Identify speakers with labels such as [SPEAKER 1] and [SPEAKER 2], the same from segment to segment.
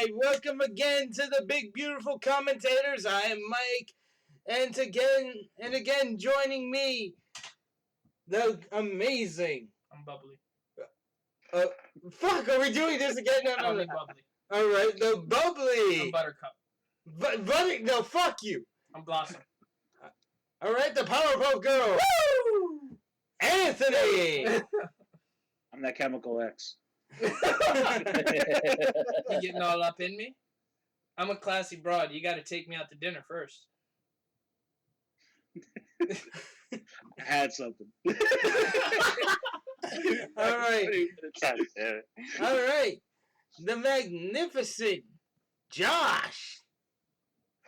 [SPEAKER 1] right, welcome again to the Big Beautiful Commentators. I am Mike, and again joining me, the amazing.
[SPEAKER 2] I'm bubbly.
[SPEAKER 1] Fuck, are we doing this again? No.
[SPEAKER 2] Bubbly.
[SPEAKER 1] All right, the bubbly.
[SPEAKER 2] I'm Buttercup.
[SPEAKER 1] Buddy, no, fuck you.
[SPEAKER 2] I'm Blossom.
[SPEAKER 1] All right, the Powerpuff Girl. Woo! Anthony.
[SPEAKER 3] I'm that Chemical X.
[SPEAKER 2] You getting all up in me? I'm a classy broad. You got to take me out to dinner first.
[SPEAKER 3] I had something.
[SPEAKER 1] All right. All right. The magnificent Josh.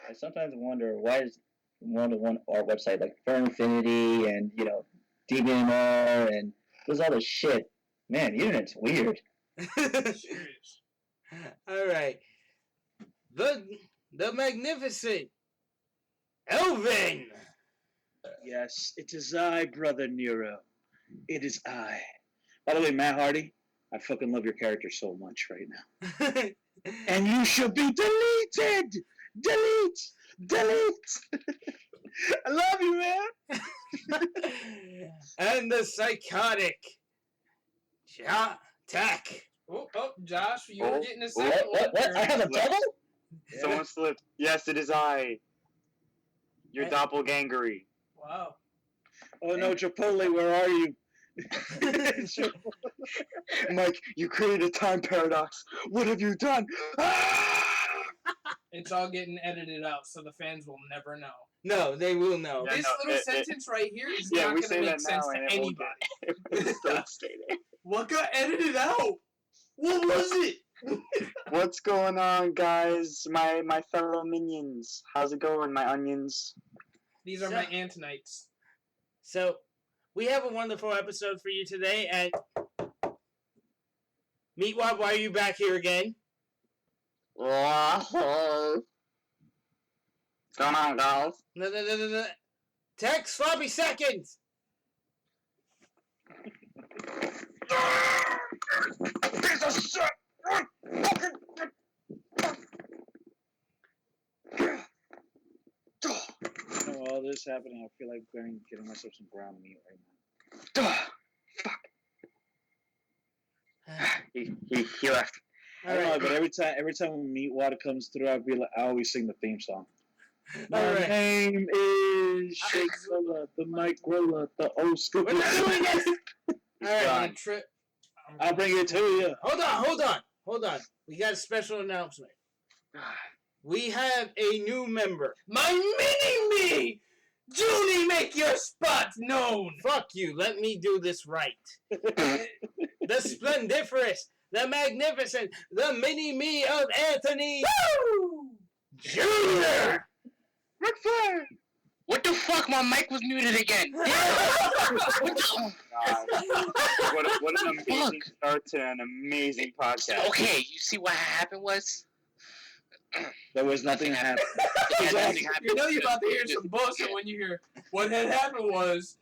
[SPEAKER 4] I sometimes wonder why is one our website like For Infinity and DeviantArt and there's all this shit. Man, the internet's weird.
[SPEAKER 2] Serious.
[SPEAKER 1] All right. The magnificent Elvin.
[SPEAKER 3] Yes, it is I, Brother Nero. It is I. By the way, Matt Hardy, I fucking love your character so much right now. And you should be deleted! Delete! I love you, man!
[SPEAKER 1] And the psychotic Tech.
[SPEAKER 2] Oh, Josh, you were getting a second
[SPEAKER 4] What? I have a double?
[SPEAKER 5] Someone slipped. Yes, it is I. Your doppelgangery.
[SPEAKER 2] Wow.
[SPEAKER 3] Oh no, Chipotle, where are you?
[SPEAKER 5] Mike, you created a time paradox. What have you done?
[SPEAKER 2] It's all getting edited out, so the fans will never know.
[SPEAKER 1] No, they will know.
[SPEAKER 5] Yeah,
[SPEAKER 2] This little sentence right here is
[SPEAKER 5] Yeah,
[SPEAKER 2] not
[SPEAKER 5] we
[SPEAKER 2] going to
[SPEAKER 5] say
[SPEAKER 2] make
[SPEAKER 5] that
[SPEAKER 2] sense
[SPEAKER 5] now,
[SPEAKER 2] to
[SPEAKER 5] and it won't
[SPEAKER 2] anybody.
[SPEAKER 5] Don't state it.
[SPEAKER 2] What got edited out? What was it?
[SPEAKER 5] What's going on, guys? My fellow minions. How's it going, my onions?
[SPEAKER 2] These are my Antonites.
[SPEAKER 1] So, we have a wonderful episode for you today, and Meatwad, why are you back here again?
[SPEAKER 5] What's going on, guys?
[SPEAKER 1] No. Tech, sloppy seconds!
[SPEAKER 5] Piece of shit!
[SPEAKER 3] All this happening, I feel like getting myself some ground meat right now.
[SPEAKER 5] Fuck. He left.
[SPEAKER 3] I don't know, but every time Meatwater comes through, I always sing the theme song. My
[SPEAKER 1] right.
[SPEAKER 3] name is Shake Rolla, the Mike Rolla, the old school.
[SPEAKER 1] We're not doing this! Alright,
[SPEAKER 3] I'll bring it to you.
[SPEAKER 1] Hold on. We got a special announcement. We have a new member.
[SPEAKER 2] My mini-me! Junie, make your spot known!
[SPEAKER 1] Fuck you, let me do this right. The splendiferous, the magnificent, the mini-me of Anthony Jr.
[SPEAKER 5] Ric Flair!
[SPEAKER 6] What the fuck? My mic was muted again.
[SPEAKER 5] What an amazing start to an amazing podcast.
[SPEAKER 6] Okay, you see what happened was?
[SPEAKER 3] There was nothing happening.
[SPEAKER 6] Yeah, nothing happened.
[SPEAKER 2] You know you're about to hear some bullshit when you hear what had happened was.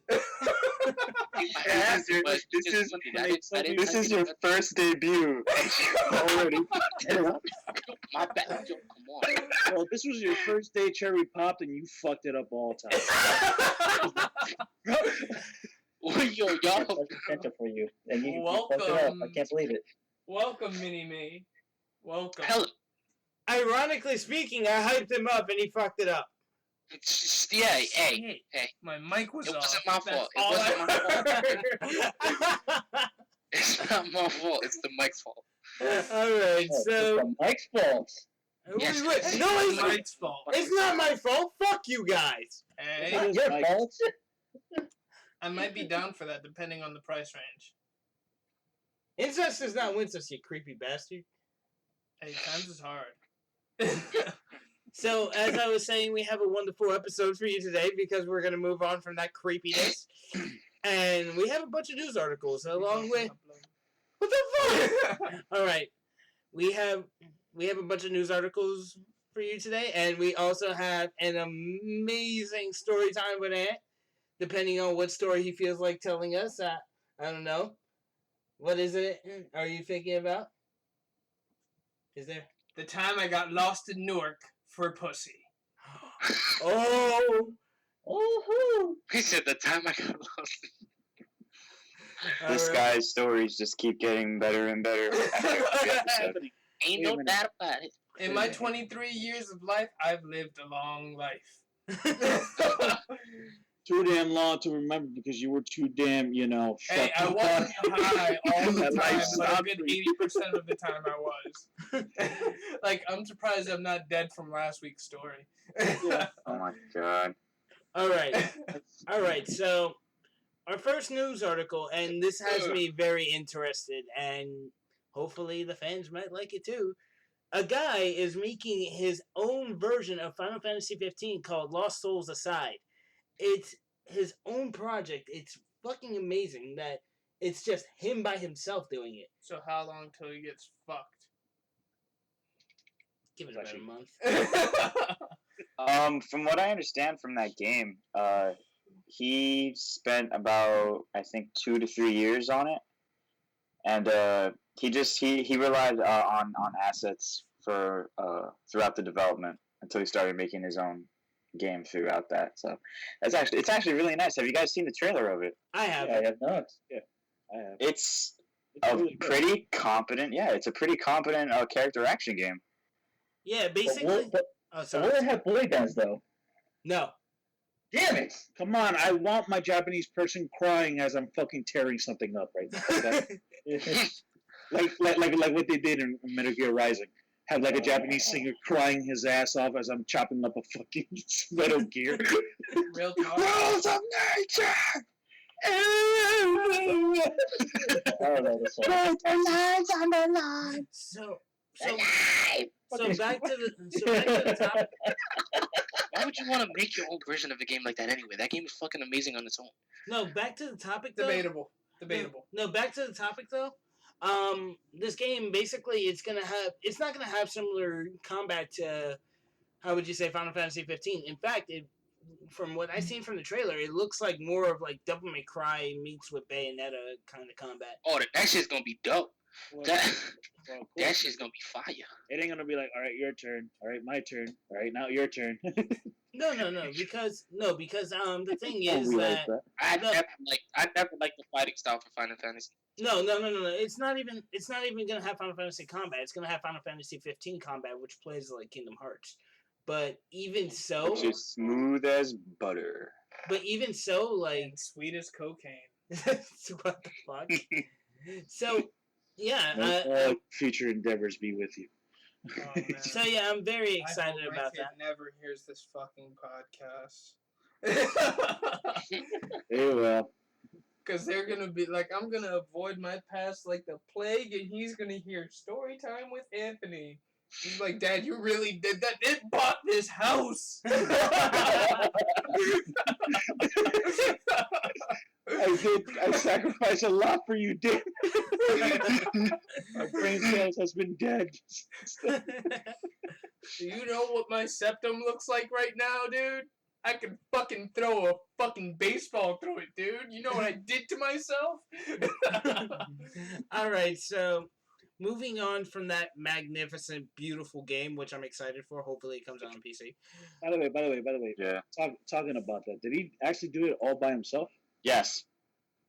[SPEAKER 5] This is your first debut. Already.
[SPEAKER 6] My bad. Yo, come on.
[SPEAKER 3] Well, this was your first day cherry popped and you fucked it up all the time.
[SPEAKER 6] Yo, y'all.
[SPEAKER 4] Potential for you. And you
[SPEAKER 2] Welcome.
[SPEAKER 4] fucked it up. I can't believe it.
[SPEAKER 2] Welcome, mini-me. Welcome.
[SPEAKER 6] Hell,
[SPEAKER 1] Ironically speaking, I hyped him up and he fucked it up.
[SPEAKER 6] it's just, yeah, hey.
[SPEAKER 2] My mic was
[SPEAKER 6] It
[SPEAKER 2] off.
[SPEAKER 6] wasn't my fault.
[SPEAKER 2] That's all
[SPEAKER 6] It wasn't
[SPEAKER 2] I heard.
[SPEAKER 6] It's not my fault. It's the mic's fault.
[SPEAKER 1] Alright,
[SPEAKER 4] Oh,
[SPEAKER 1] so...
[SPEAKER 4] it's Mike's fault.
[SPEAKER 6] Yes.
[SPEAKER 1] No,
[SPEAKER 2] It's
[SPEAKER 1] it's
[SPEAKER 2] Mike's fault.
[SPEAKER 1] It's not my fault. Fuck you guys.
[SPEAKER 4] It's
[SPEAKER 2] Hey,
[SPEAKER 4] not your
[SPEAKER 3] Mike.
[SPEAKER 4] fault.
[SPEAKER 2] I might be down for that, depending on the price range.
[SPEAKER 1] Incest is not Wincest, you creepy bastard.
[SPEAKER 2] Hey, times is hard.
[SPEAKER 1] So, as I was saying, we have a wonderful episode for you today because we're going to move on from that creepiness. And we have a bunch of news articles along with... What the fuck? Alright. We have a bunch of news articles for you today, and we also have an amazing story time with Ant, depending on what story he feels like telling us. I don't know. What is it are you thinking about? Is there?
[SPEAKER 2] The time I got lost in Newark for pussy.
[SPEAKER 1] Oh.
[SPEAKER 4] Woohoo!
[SPEAKER 6] He said the time I got lost.
[SPEAKER 5] This
[SPEAKER 1] Alright.
[SPEAKER 5] guy's stories just keep getting better and better after every episode.
[SPEAKER 3] Anthony,
[SPEAKER 6] Ain't
[SPEAKER 3] Wait a
[SPEAKER 6] no
[SPEAKER 3] minute.
[SPEAKER 6] doubt about it.
[SPEAKER 2] In my 23 years of life, I've lived a long life.
[SPEAKER 3] too damn long to remember because you were too damn,
[SPEAKER 2] Hey, I
[SPEAKER 3] fucked
[SPEAKER 2] wasn't
[SPEAKER 3] up.
[SPEAKER 2] high all the
[SPEAKER 3] That life
[SPEAKER 2] time, but a
[SPEAKER 3] stopped
[SPEAKER 2] good
[SPEAKER 3] for you.
[SPEAKER 2] 80% of the time I was. Like, I'm surprised I'm not dead from last week's story.
[SPEAKER 3] Yeah.
[SPEAKER 5] Oh my god.
[SPEAKER 1] All right. So, our first news article, and this has me very interested, and hopefully the fans might like it too. A guy is making his own version of Final Fantasy 15 called Lost Souls Aside. It's his own project. It's fucking amazing that it's just him by himself doing it.
[SPEAKER 2] So how long till he gets fucked?
[SPEAKER 1] Give it about a month.
[SPEAKER 5] From what I understand from that game, he spent about, I think, 2 to 3 years on it, and he relied on assets for throughout the development until he started making his own game throughout that. So it's actually really nice. Have you guys seen the trailer of it?
[SPEAKER 1] I have.
[SPEAKER 4] Yeah, I have not.
[SPEAKER 3] I have.
[SPEAKER 5] It's
[SPEAKER 3] It's
[SPEAKER 5] a
[SPEAKER 3] really good.
[SPEAKER 5] pretty competent, it's a pretty competent character action game.
[SPEAKER 1] Yeah, basically.
[SPEAKER 4] But what,
[SPEAKER 1] Oh,
[SPEAKER 4] so what
[SPEAKER 1] sorry.
[SPEAKER 4] have boy bands though?
[SPEAKER 1] No.
[SPEAKER 4] Damn it!
[SPEAKER 3] Come on, I want my Japanese person crying as I'm fucking tearing something up right now. Okay? like what they did in Metal Gear Rising. Have like a Japanese singer crying his ass off as I'm chopping up a fucking Metal Gear.
[SPEAKER 2] Real talk.
[SPEAKER 3] Rules of nature.
[SPEAKER 4] I don't know this one.
[SPEAKER 1] So back to the topic.
[SPEAKER 6] Why would you want to make your own version of a game like that anyway? That game is fucking amazing on its own.
[SPEAKER 1] No, back to the topic though.
[SPEAKER 2] Debatable.
[SPEAKER 1] No, back to the topic though. This game basically it's not gonna have similar combat to, how would you say, Final Fantasy 15. In fact, from what I've seen from the trailer, it looks like more of like Devil May Cry meets with Bayonetta kind of combat.
[SPEAKER 6] Oh, that shit's gonna be dope.
[SPEAKER 3] Well,
[SPEAKER 6] That
[SPEAKER 3] well, cool.
[SPEAKER 6] that shit's gonna be fire.
[SPEAKER 3] It ain't gonna be like, all right, your turn. All right, my turn. All right, now your turn.
[SPEAKER 1] No, because the thing
[SPEAKER 3] Oh,
[SPEAKER 1] is
[SPEAKER 3] we like
[SPEAKER 1] that
[SPEAKER 6] I
[SPEAKER 1] No.
[SPEAKER 6] never liked the fighting style for Final Fantasy.
[SPEAKER 1] no. It's not even gonna have Final Fantasy combat. It's gonna have Final Fantasy 15 combat, which plays like Kingdom Hearts. But even so,
[SPEAKER 5] Which is smooth as butter.
[SPEAKER 1] like
[SPEAKER 2] And sweet as cocaine.
[SPEAKER 1] what the fuck? So yeah,
[SPEAKER 3] May all future endeavors be with you.
[SPEAKER 2] Oh, man.
[SPEAKER 1] so yeah, I'm very
[SPEAKER 2] I
[SPEAKER 1] excited
[SPEAKER 2] hope
[SPEAKER 1] about
[SPEAKER 2] my kid
[SPEAKER 1] that.
[SPEAKER 2] never hears this fucking podcast.
[SPEAKER 3] Hey, well,
[SPEAKER 2] Because they're going to be like, I'm going to avoid my past like the plague, and he's going to hear story time with Anthony. He's like, Dad, you really did that? It bought this house!
[SPEAKER 3] I sacrificed a lot for you, Dick. My brain cells has been dead.
[SPEAKER 2] Do you know what my septum looks like right now, dude? I can fucking throw a fucking baseball through it, dude. You know what I did to myself?
[SPEAKER 1] All right, so moving on from that magnificent, beautiful game, which I'm excited for. Hopefully, it comes out on PC.
[SPEAKER 3] By the way,
[SPEAKER 5] Yeah.
[SPEAKER 3] talking about that, did he actually do it all by himself?
[SPEAKER 5] Yes.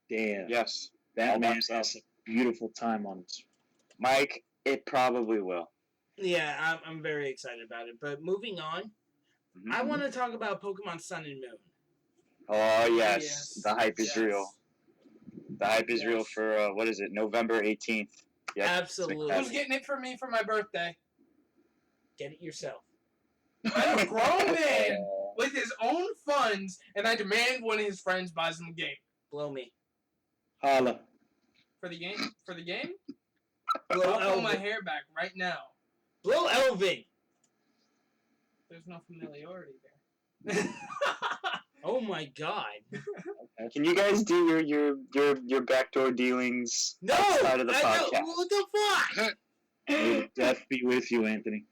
[SPEAKER 3] Damn.
[SPEAKER 5] Yes.
[SPEAKER 3] That
[SPEAKER 5] All by
[SPEAKER 3] man
[SPEAKER 5] himself.
[SPEAKER 3] has a beautiful time on his.
[SPEAKER 5] Mike, it probably will.
[SPEAKER 1] Yeah, I'm very excited about it. But moving on,
[SPEAKER 5] Mhm.
[SPEAKER 1] I want to talk about Pokemon Sun and Moon.
[SPEAKER 5] Oh yes,
[SPEAKER 2] Yes.
[SPEAKER 5] the hype is
[SPEAKER 2] Yes.
[SPEAKER 5] real. The hype is real
[SPEAKER 2] Yes.
[SPEAKER 5] for what is it? November 18th. Yep.
[SPEAKER 1] Absolutely.
[SPEAKER 2] Who's getting it for me for my birthday?
[SPEAKER 1] Get it yourself.
[SPEAKER 2] I'm a grown man with his own funds, and I demand one of his friends buys him a game.
[SPEAKER 1] Blow me.
[SPEAKER 3] Holla.
[SPEAKER 2] For the game? For the game?
[SPEAKER 1] Blow
[SPEAKER 2] I'll pull my
[SPEAKER 1] Elvin.
[SPEAKER 2] hair back right now.
[SPEAKER 1] Blow Elvin.
[SPEAKER 2] There's no familiarity there.
[SPEAKER 1] Oh my god.
[SPEAKER 5] Can you guys do your backdoor dealings
[SPEAKER 1] No!
[SPEAKER 5] outside of the
[SPEAKER 1] I
[SPEAKER 5] podcast?
[SPEAKER 1] know. What the fuck?
[SPEAKER 3] May death be with you, Anthony.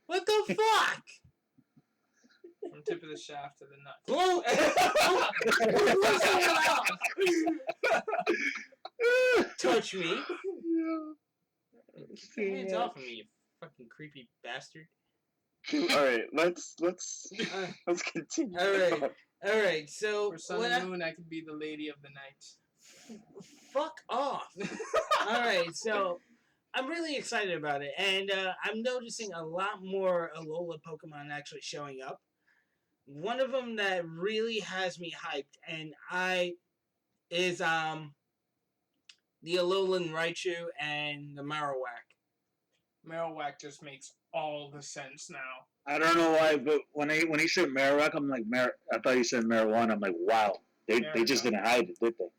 [SPEAKER 1] What the fuck?
[SPEAKER 2] From tip of the shaft to the nut.
[SPEAKER 1] Blow. Touch me. Get your hands off of me, you fucking creepy bastard.
[SPEAKER 5] All right, let's
[SPEAKER 1] Uh,
[SPEAKER 5] continue.
[SPEAKER 1] all right. So
[SPEAKER 2] For Sun
[SPEAKER 1] when
[SPEAKER 2] and Moon, I could be the lady of the night.
[SPEAKER 1] fuck off. All right, so I'm really excited about it, and I'm noticing a lot more Alola Pokemon actually showing up. One of them that really has me hyped, and is the Alolan Raichu and the Marowak.
[SPEAKER 2] Marowak just makes all the sense now.
[SPEAKER 3] I don't know why, but when he said Marowak, I'm like, I thought he said marijuana. I'm like, wow. They just didn't hide it, did they?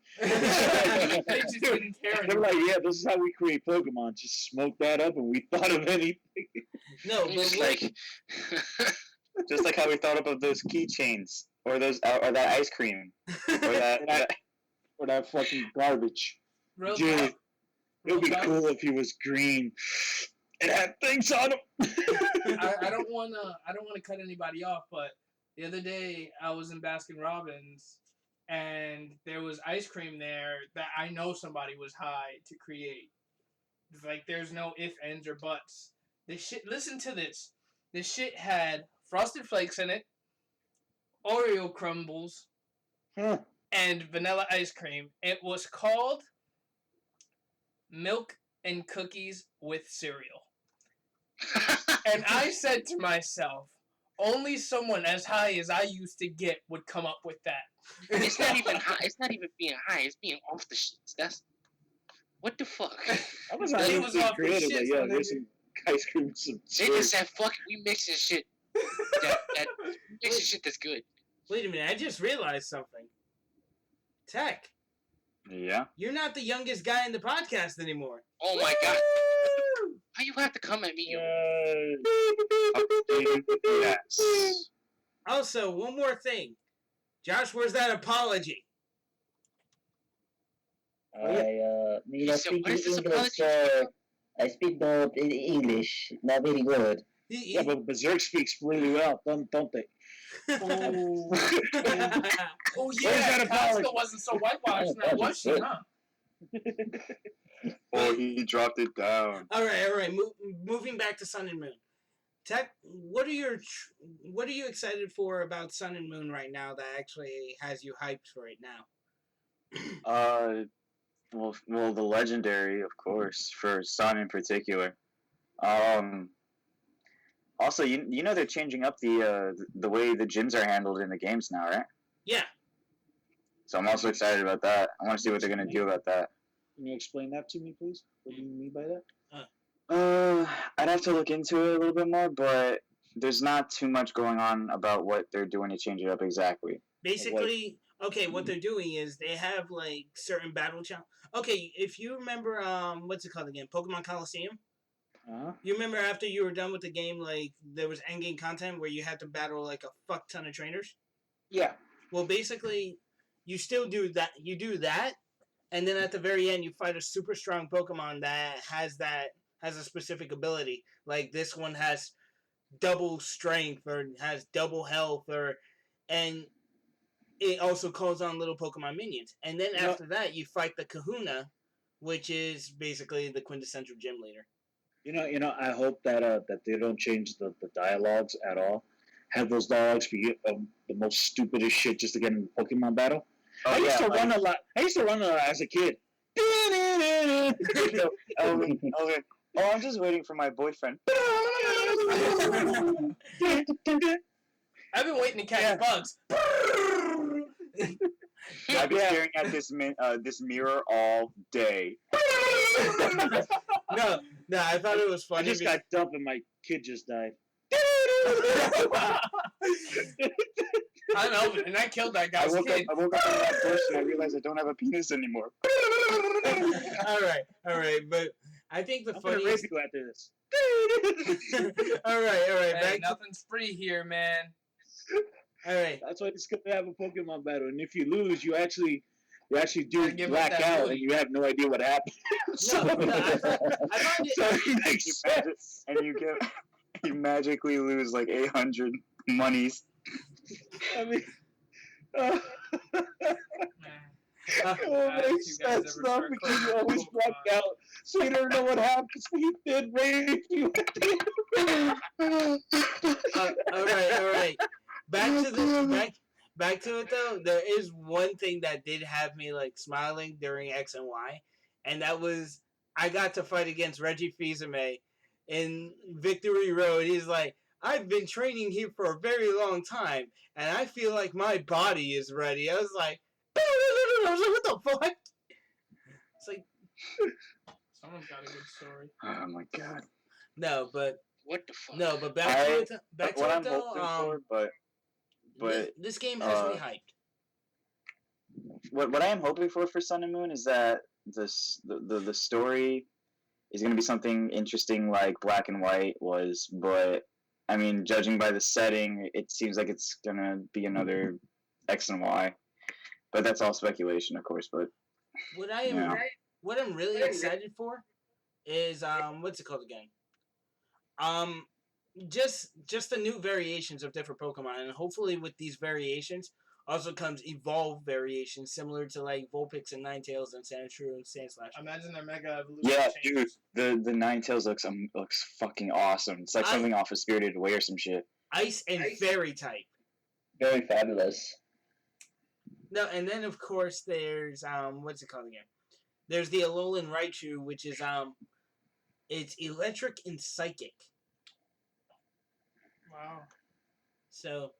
[SPEAKER 2] They just didn't care
[SPEAKER 3] They're
[SPEAKER 2] anymore.
[SPEAKER 3] like, yeah, this is how we create Pokemon. Just smoke that up, and we thought of anything.
[SPEAKER 1] No,
[SPEAKER 6] I'm
[SPEAKER 1] but
[SPEAKER 6] just
[SPEAKER 1] what-
[SPEAKER 6] like,
[SPEAKER 5] Just like how we thought about those keychains, or those, or that ice cream, or that.
[SPEAKER 3] Or that fucking garbage.
[SPEAKER 2] Real
[SPEAKER 3] Dude,
[SPEAKER 2] talk.
[SPEAKER 3] it would be
[SPEAKER 2] Real talk.
[SPEAKER 3] cool if he was green. It had things on him.
[SPEAKER 2] I don't wanna cut anybody off, but the other day I was in Baskin Robbins and there was ice cream there that I know somebody was high to create. It's like there's no if, ands, or buts. This shit. Listen to this. This shit had Frosted Flakes in it, Oreo crumbles,
[SPEAKER 3] Huh.
[SPEAKER 2] and vanilla ice cream. It was called Milk and Cookies with Cereal. And I said to myself, only someone as high as I used to get would come up with that.
[SPEAKER 6] it's not even high. It's not even being high. It's being off the shits. That's what the fuck.
[SPEAKER 3] I was
[SPEAKER 2] It
[SPEAKER 3] not even
[SPEAKER 2] was
[SPEAKER 3] being
[SPEAKER 2] off the
[SPEAKER 3] creative,
[SPEAKER 2] shit,
[SPEAKER 3] but yo,
[SPEAKER 2] my
[SPEAKER 3] there's
[SPEAKER 2] nigga.
[SPEAKER 3] some ice cream with some
[SPEAKER 6] They
[SPEAKER 3] syrup.
[SPEAKER 6] just said fuck. We mixing shit. That mixing shit that's good.
[SPEAKER 1] Wait a minute, I just realized something. Tech,
[SPEAKER 5] Yeah.
[SPEAKER 1] you're not the youngest guy in the podcast anymore.
[SPEAKER 6] Oh my god. Why you have to come at me, yo?
[SPEAKER 5] Yes.
[SPEAKER 1] Also, one more thing. Josh, where's that apology?
[SPEAKER 4] You know,
[SPEAKER 6] So what
[SPEAKER 4] speaking
[SPEAKER 6] is this
[SPEAKER 4] English,
[SPEAKER 6] apology?
[SPEAKER 4] I speak no English, not very good.
[SPEAKER 3] Yeah, but Berserk speaks really well, don't they?
[SPEAKER 2] Oh
[SPEAKER 3] Where's
[SPEAKER 2] yeah,
[SPEAKER 3] that apology?
[SPEAKER 2] Casca wasn't so whitewashed now, was she, huh?
[SPEAKER 5] Oh, he dropped it down.
[SPEAKER 1] all right. Moving back to Sun and Moon. Tech, what are you excited for about Sun and Moon right now that actually has you hyped for it now?
[SPEAKER 5] Well, the legendary, of course, for Sun in particular. Also, you know they're changing up the way the gyms are handled in the games now, right?
[SPEAKER 1] Yeah.
[SPEAKER 5] So I'm also excited about that. I want to see what they're gonna do about that.
[SPEAKER 3] Can you explain that to me, please? What do you mean by that?
[SPEAKER 5] I'd have to look into it a little bit more, but there's not too much going on about what they're doing to change it up exactly.
[SPEAKER 1] Basically, okay, what they're doing is they have like certain battle challenge. Okay, if you remember, what's it called again? Pokemon Coliseum.
[SPEAKER 3] Uh-huh.
[SPEAKER 1] You remember after you were done with the game, like there was endgame content where you had to battle like a fuck ton of trainers.
[SPEAKER 3] Yeah.
[SPEAKER 1] Well, basically, you still do that. You do that, and then at the very end, you fight a super strong Pokemon that has a specific ability. Like this one has double strength or has double health, and it also calls on little Pokemon minions. And then
[SPEAKER 3] Yeah.
[SPEAKER 1] after that, you fight the Kahuna, which is basically the quintessential gym leader.
[SPEAKER 3] You know. I hope that that they don't change the dialogues at all. Have those dialogues be the most stupidest shit just to get in a Pokemon battle.
[SPEAKER 5] Oh,
[SPEAKER 3] I used to
[SPEAKER 5] like-
[SPEAKER 3] run a lot. I used to run a lot as a kid.
[SPEAKER 5] Oh, I'm just waiting for my boyfriend.
[SPEAKER 2] I've been waiting to catch bugs.
[SPEAKER 5] I've been staring at this mirror all day.
[SPEAKER 1] No, I thought it was
[SPEAKER 3] I
[SPEAKER 1] funny.
[SPEAKER 3] just got dumped and my kid just died.
[SPEAKER 2] I'm Elvin, and I killed that
[SPEAKER 5] I
[SPEAKER 2] guy's
[SPEAKER 5] woke up
[SPEAKER 2] kid.
[SPEAKER 5] from that bush and I realized I don't have a penis anymore.
[SPEAKER 1] all right, but I think the
[SPEAKER 3] I'm gonna rape
[SPEAKER 1] funniest.
[SPEAKER 3] you after this.
[SPEAKER 1] all right,
[SPEAKER 2] Hey,
[SPEAKER 1] back to,
[SPEAKER 2] nothing's free here, man.
[SPEAKER 1] all right.
[SPEAKER 3] That's why it's good to have a Pokemon battle. And if you lose, you actually do
[SPEAKER 2] Gotta give up
[SPEAKER 3] black
[SPEAKER 2] that
[SPEAKER 3] out,
[SPEAKER 2] ability.
[SPEAKER 3] and you have no idea what happened. So,
[SPEAKER 1] No, I find it.
[SPEAKER 3] so it makes sense.
[SPEAKER 5] And you magically lose like 800 monies.
[SPEAKER 3] I mean, Oh,
[SPEAKER 2] Guys,
[SPEAKER 3] they
[SPEAKER 2] you guys
[SPEAKER 3] that's
[SPEAKER 2] ever
[SPEAKER 3] not
[SPEAKER 2] start
[SPEAKER 3] because you
[SPEAKER 2] collecting
[SPEAKER 3] always
[SPEAKER 2] Pokemon?
[SPEAKER 3] black out, so you don't know what happens when he did rape you.
[SPEAKER 1] All right. Back to the back to it though. There is one thing that did have me like smiling during X and Y, and that was I got to fight against Reggie Fils-Aimé in Victory Road. He's like, I've been training here for a very long time, and I feel like my body is ready. I was like, I was like, what the fuck? It's like,
[SPEAKER 2] Someone's got a good story.
[SPEAKER 5] Oh my god.
[SPEAKER 1] no, but
[SPEAKER 6] What the fuck?
[SPEAKER 1] back to it. Back
[SPEAKER 5] What
[SPEAKER 1] to
[SPEAKER 5] I'm
[SPEAKER 1] it though.
[SPEAKER 5] hoping for, but
[SPEAKER 1] This game has me
[SPEAKER 5] uh,
[SPEAKER 1] hyped.
[SPEAKER 5] what I am hoping for Sun and Moon is that the story is going to be something interesting like Black and White was, but I mean, judging by the setting, it seems like it's going to be another X and Y. But that's all speculation, of course. But
[SPEAKER 1] What I am,
[SPEAKER 5] yeah.
[SPEAKER 1] what I'm really excited for, is what's it called again? Just the new variations of different Pokemon, and hopefully with these variations also comes evolved variations similar to like Vulpix and Ninetales and Sandshrew and Sandslash.
[SPEAKER 2] Imagine their Mega Evolution
[SPEAKER 5] Yeah,
[SPEAKER 2] changes.
[SPEAKER 5] dude, the Ninetales looks fucking awesome. It's like something off of Spirited Away or some shit.
[SPEAKER 1] Ice and Fairy type.
[SPEAKER 4] Very fabulous.
[SPEAKER 1] No, and then of course there's what's it called again? There's the Alolan Raichu, which is it's electric and psychic.
[SPEAKER 2] Wow.
[SPEAKER 1] So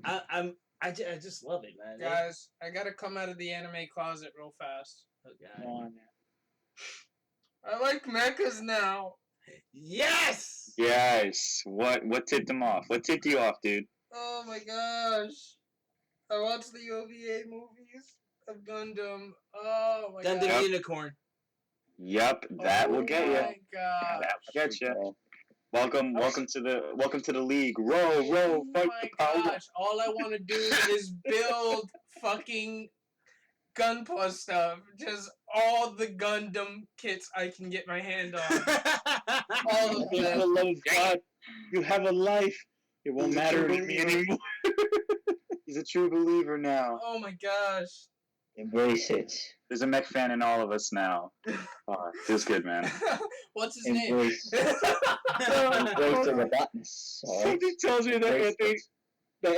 [SPEAKER 1] I just love it, man.
[SPEAKER 2] Guys, I gotta come out of the anime closet real fast.
[SPEAKER 1] Oh,
[SPEAKER 3] Come
[SPEAKER 1] God.
[SPEAKER 3] on, man.
[SPEAKER 2] I like mechas now.
[SPEAKER 1] Yes.
[SPEAKER 5] Yes. What tipped him off? What tipped you off, dude?
[SPEAKER 2] Oh my gosh. I watched the OVA movies of Gundam. Oh my
[SPEAKER 1] Gundam
[SPEAKER 2] god.
[SPEAKER 1] Unicorn.
[SPEAKER 5] Yep, that will get
[SPEAKER 2] Oh
[SPEAKER 5] you.
[SPEAKER 2] my god.
[SPEAKER 5] That will get you.
[SPEAKER 4] Well,
[SPEAKER 5] Welcome to the league. Row,
[SPEAKER 2] Oh
[SPEAKER 5] fight
[SPEAKER 2] my
[SPEAKER 5] the power.
[SPEAKER 2] gosh. All I want to do is build fucking Gunpla stuff. Just all the Gundam kits I can get my hand on. All of
[SPEAKER 3] For the
[SPEAKER 2] them.
[SPEAKER 3] love of God, you have a life. It won't
[SPEAKER 5] He's a
[SPEAKER 3] matter
[SPEAKER 5] true
[SPEAKER 3] to me
[SPEAKER 5] believer.
[SPEAKER 3] anymore.
[SPEAKER 5] He's a true believer now.
[SPEAKER 2] Oh my gosh.
[SPEAKER 4] embrace it.
[SPEAKER 5] There's a mech fan in all of us now. Oh, feels good, man.
[SPEAKER 2] What's his name?
[SPEAKER 4] Embrace, embrace the robotness. All right?
[SPEAKER 3] Something tells me that
[SPEAKER 4] Embrace it.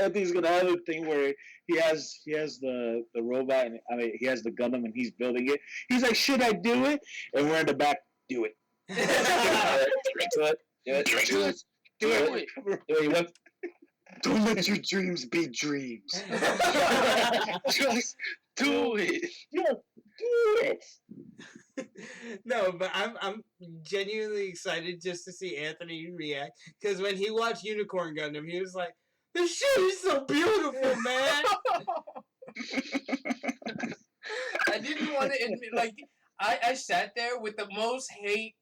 [SPEAKER 3] Anthony's gonna have a thing where he has the robot, and I mean he has the Gundam and he's building it. He's like, should I do it? And we're in the back, do it.
[SPEAKER 4] Do it. Do it.
[SPEAKER 3] Do it.
[SPEAKER 4] Do it. Do it. You want-
[SPEAKER 5] Don't let your dreams be dreams.
[SPEAKER 3] Just do it.
[SPEAKER 4] Just do it.
[SPEAKER 1] No, but I'm genuinely excited just to see Anthony react, because when he watched Unicorn Gundam, he was like, "This shit is so beautiful, man."
[SPEAKER 2] I didn't want to admit, like, I sat there with the most hate,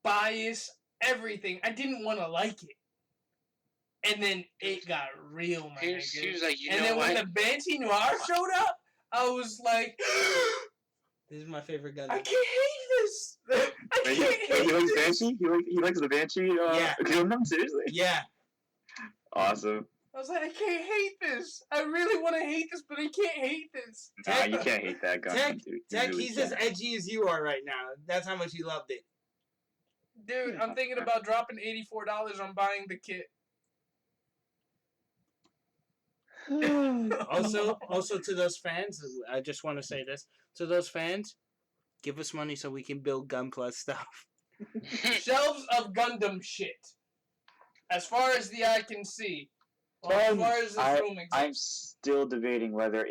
[SPEAKER 2] bias, everything. I didn't want to like it. And then it got real, my
[SPEAKER 6] He
[SPEAKER 2] nigga.
[SPEAKER 6] was like, you
[SPEAKER 2] And
[SPEAKER 6] know
[SPEAKER 2] then
[SPEAKER 6] what?
[SPEAKER 2] when the Banshee Noir showed up, I was like,
[SPEAKER 1] This is my favorite Gundam.
[SPEAKER 2] I can't hate this. I
[SPEAKER 5] Wait,
[SPEAKER 2] can't
[SPEAKER 5] he
[SPEAKER 2] hate
[SPEAKER 5] likes
[SPEAKER 2] this.
[SPEAKER 5] Banshee? He likes the Banshee?
[SPEAKER 1] Yeah.
[SPEAKER 5] Gundam? Seriously?
[SPEAKER 1] Yeah.
[SPEAKER 5] Awesome.
[SPEAKER 2] I was like, I can't hate this. I really want to hate this, but I can't hate this.
[SPEAKER 5] Nah, you can't hate that Gundam,
[SPEAKER 1] Tech,
[SPEAKER 5] dude. You
[SPEAKER 1] Tech,
[SPEAKER 5] really
[SPEAKER 1] he's as
[SPEAKER 5] can't.
[SPEAKER 1] edgy as you are right now. That's how much he loved it.
[SPEAKER 2] Dude, I'm thinking about dropping $84 on buying the kit.
[SPEAKER 1] Also to those fans, I just want to say this. To those fans, give us money so we can build Gunpla stuff.
[SPEAKER 2] Shelves of Gundam shit. As far as the eye can see. Or as far as this room
[SPEAKER 5] I'm
[SPEAKER 2] exists.
[SPEAKER 5] still debating whether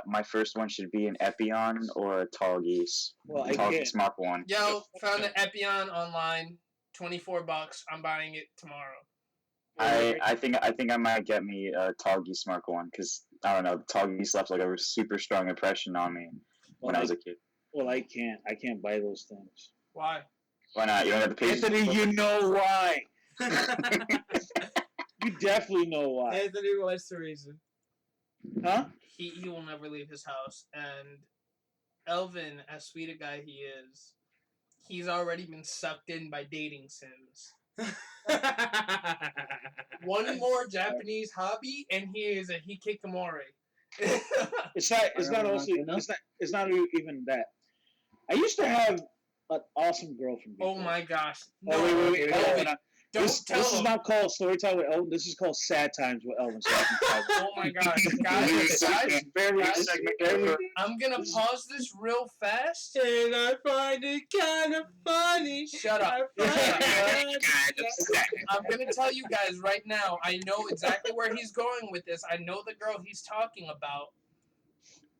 [SPEAKER 5] my first one should be an Epion or a Tall Geese.
[SPEAKER 3] Well, I
[SPEAKER 5] Tall
[SPEAKER 3] can't.
[SPEAKER 5] Geese Mark 1.
[SPEAKER 2] Yo, found an Epion online. $24. I'm buying it tomorrow.
[SPEAKER 5] I think I might get me a Tall Geese Mark 1 because, I don't know, Tall Geese left like a super strong impression on me when I was a kid.
[SPEAKER 3] Well, I can't buy those things.
[SPEAKER 2] Why?
[SPEAKER 5] Why not? You don't have the patience.
[SPEAKER 3] Anthony, you know why. You definitely know why.
[SPEAKER 1] Anthony, what's the reason?
[SPEAKER 3] Huh?
[SPEAKER 2] He will never leave his house. And Elvin, as sweet a guy he is, he's already been sucked in by dating sims. One more Japanese hobby, and he is a hikikomori.
[SPEAKER 3] It's not. It's not
[SPEAKER 4] Alright,
[SPEAKER 3] also.
[SPEAKER 4] enough.
[SPEAKER 3] It's not even that. I used to have an awesome girlfriend.
[SPEAKER 2] Oh
[SPEAKER 3] Before.
[SPEAKER 2] my gosh.
[SPEAKER 3] Oh,
[SPEAKER 2] No,
[SPEAKER 3] wait.
[SPEAKER 2] Elvin, don't
[SPEAKER 3] This
[SPEAKER 2] tell
[SPEAKER 3] is
[SPEAKER 2] him.
[SPEAKER 3] not called story time with Elvin. This is called sad times with Elvin. So I can
[SPEAKER 2] Oh my gosh, guys,
[SPEAKER 3] very,
[SPEAKER 2] guys,
[SPEAKER 3] very.
[SPEAKER 2] I'm gonna pause this real fast.
[SPEAKER 1] And I find it kind of funny.
[SPEAKER 2] Shut up.
[SPEAKER 1] I
[SPEAKER 2] Shut
[SPEAKER 1] find
[SPEAKER 2] up.
[SPEAKER 6] Kind of sad.
[SPEAKER 2] I'm gonna tell you guys right now. I know exactly where he's going with this. I know the girl he's talking about.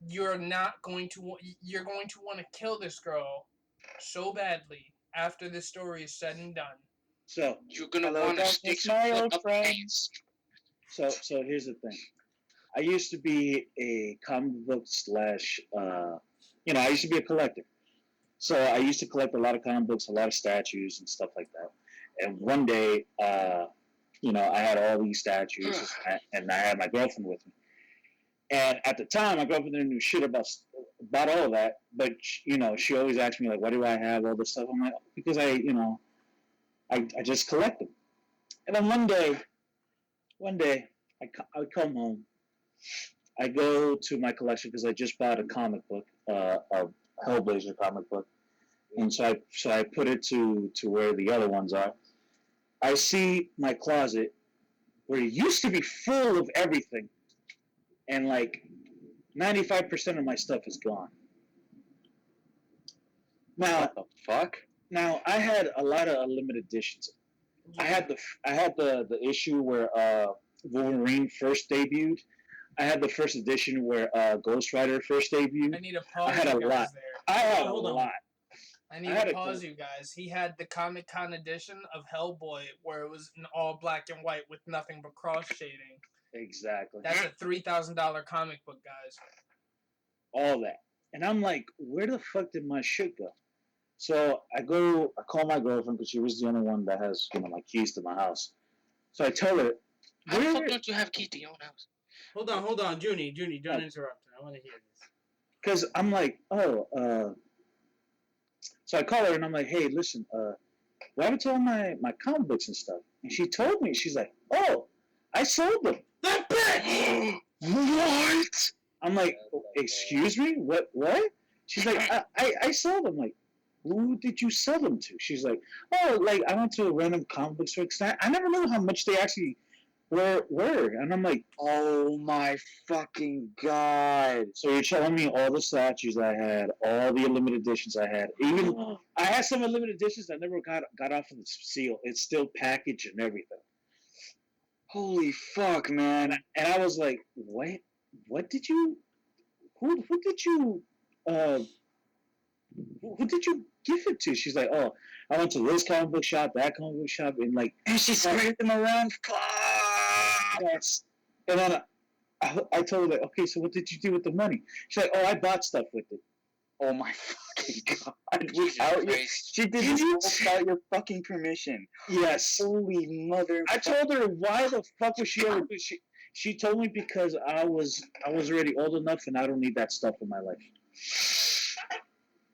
[SPEAKER 2] You're not going to. You're going to want to kill this girl so badly after this story is said and done.
[SPEAKER 3] So,
[SPEAKER 6] You're gonna
[SPEAKER 5] Hello,
[SPEAKER 6] want to
[SPEAKER 5] darkness,
[SPEAKER 6] stick some
[SPEAKER 5] my
[SPEAKER 6] foot
[SPEAKER 5] old
[SPEAKER 6] up
[SPEAKER 5] friend.
[SPEAKER 6] pants.
[SPEAKER 3] so here's the thing. I used to be a comic book slash. I used to be a collector. So I used to collect a lot of comic books, a lot of statues and stuff like that. And one day, I had all these statues, and I had my girlfriend with me. And at the time, my girlfriend didn't know shit about all of that. But she always asked me like, "Why do I have all this stuff?" I'm like, because I just collect them. And then one day, I come home. I go to my collection because I just bought a comic book, a Hellblazer comic book, and so I put it to where the other ones are. I see my closet where it used to be full of everything, and like 95% of my stuff is gone. Now,
[SPEAKER 5] What the fuck?
[SPEAKER 3] now I had a lot of limited editions. I had the issue where Wolverine first debuted. I had the first edition where Ghost Rider first debuted.
[SPEAKER 2] I need to pause
[SPEAKER 3] had
[SPEAKER 2] you
[SPEAKER 3] a
[SPEAKER 2] guys
[SPEAKER 3] lot.
[SPEAKER 2] there.
[SPEAKER 3] I had
[SPEAKER 1] Hold
[SPEAKER 3] a
[SPEAKER 1] on.
[SPEAKER 3] lot.
[SPEAKER 2] I need
[SPEAKER 3] I had
[SPEAKER 2] to
[SPEAKER 3] a
[SPEAKER 2] pause
[SPEAKER 3] clue.
[SPEAKER 2] you guys. He had the Comic Con edition of Hellboy where it was in all black and white with nothing but cross shading.
[SPEAKER 3] Exactly.
[SPEAKER 2] That's a $3,000 comic book, guys.
[SPEAKER 3] All that. And I'm like, where the fuck did my shit go? So I call my girlfriend because she was the only one that has, my keys to my house. So I tell her,
[SPEAKER 6] How the fuck
[SPEAKER 3] where?
[SPEAKER 6] don't you have key to your own house?
[SPEAKER 1] Hold on, Junie, don't interrupt her. I want to hear this.
[SPEAKER 3] Because I'm like, so I call her and I'm like, hey, listen, what happened to all my comic books and stuff? And she told me, she's like, oh, I sold them.
[SPEAKER 1] That bitch!
[SPEAKER 3] What? I'm like, excuse me? What? She's like, I sold them. Like, who did you sell them to? She's like, oh, like, I went to a random comic book store. 'Cause I never knew how much they actually were. And I'm like,
[SPEAKER 5] Oh my fucking god.
[SPEAKER 3] so you're telling me all the statues I had, all the limited editions I had, even I had some limited editions that never got off of the seal. It's still packaged and everything.
[SPEAKER 5] Holy fuck, man.
[SPEAKER 3] And I was like, what? What did you? Who did you? Who did you give it to? She's like, oh, I went to this comic book shop, that comic book shop, and like,
[SPEAKER 5] And she spread them around. Fuck.
[SPEAKER 3] yes. And then I told her, like, okay, so what did you do with the money? She's like, oh, I bought stuff with it.
[SPEAKER 5] Oh my fucking god.
[SPEAKER 6] Jesus
[SPEAKER 5] Without your,
[SPEAKER 6] Christ.
[SPEAKER 5] she did this all without your fucking permission.
[SPEAKER 3] Yes.
[SPEAKER 5] Holy mother.
[SPEAKER 3] I told her why the fuck was she ever? She told me because I was already old enough and I don't need that stuff in my life.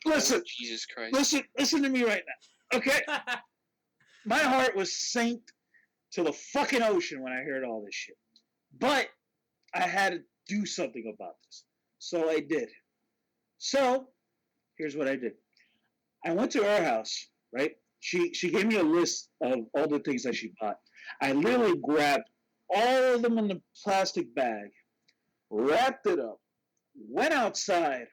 [SPEAKER 3] Listen,
[SPEAKER 6] Jesus Christ.
[SPEAKER 3] listen to me right now, okay? My heart was sank to the fucking ocean when I heard all this shit, but I had to do something about this, so I did. So here's what I did. I went to her house, right? She gave me a list of all the things that she bought. I literally grabbed all of them in the plastic bag, wrapped it up, went outside.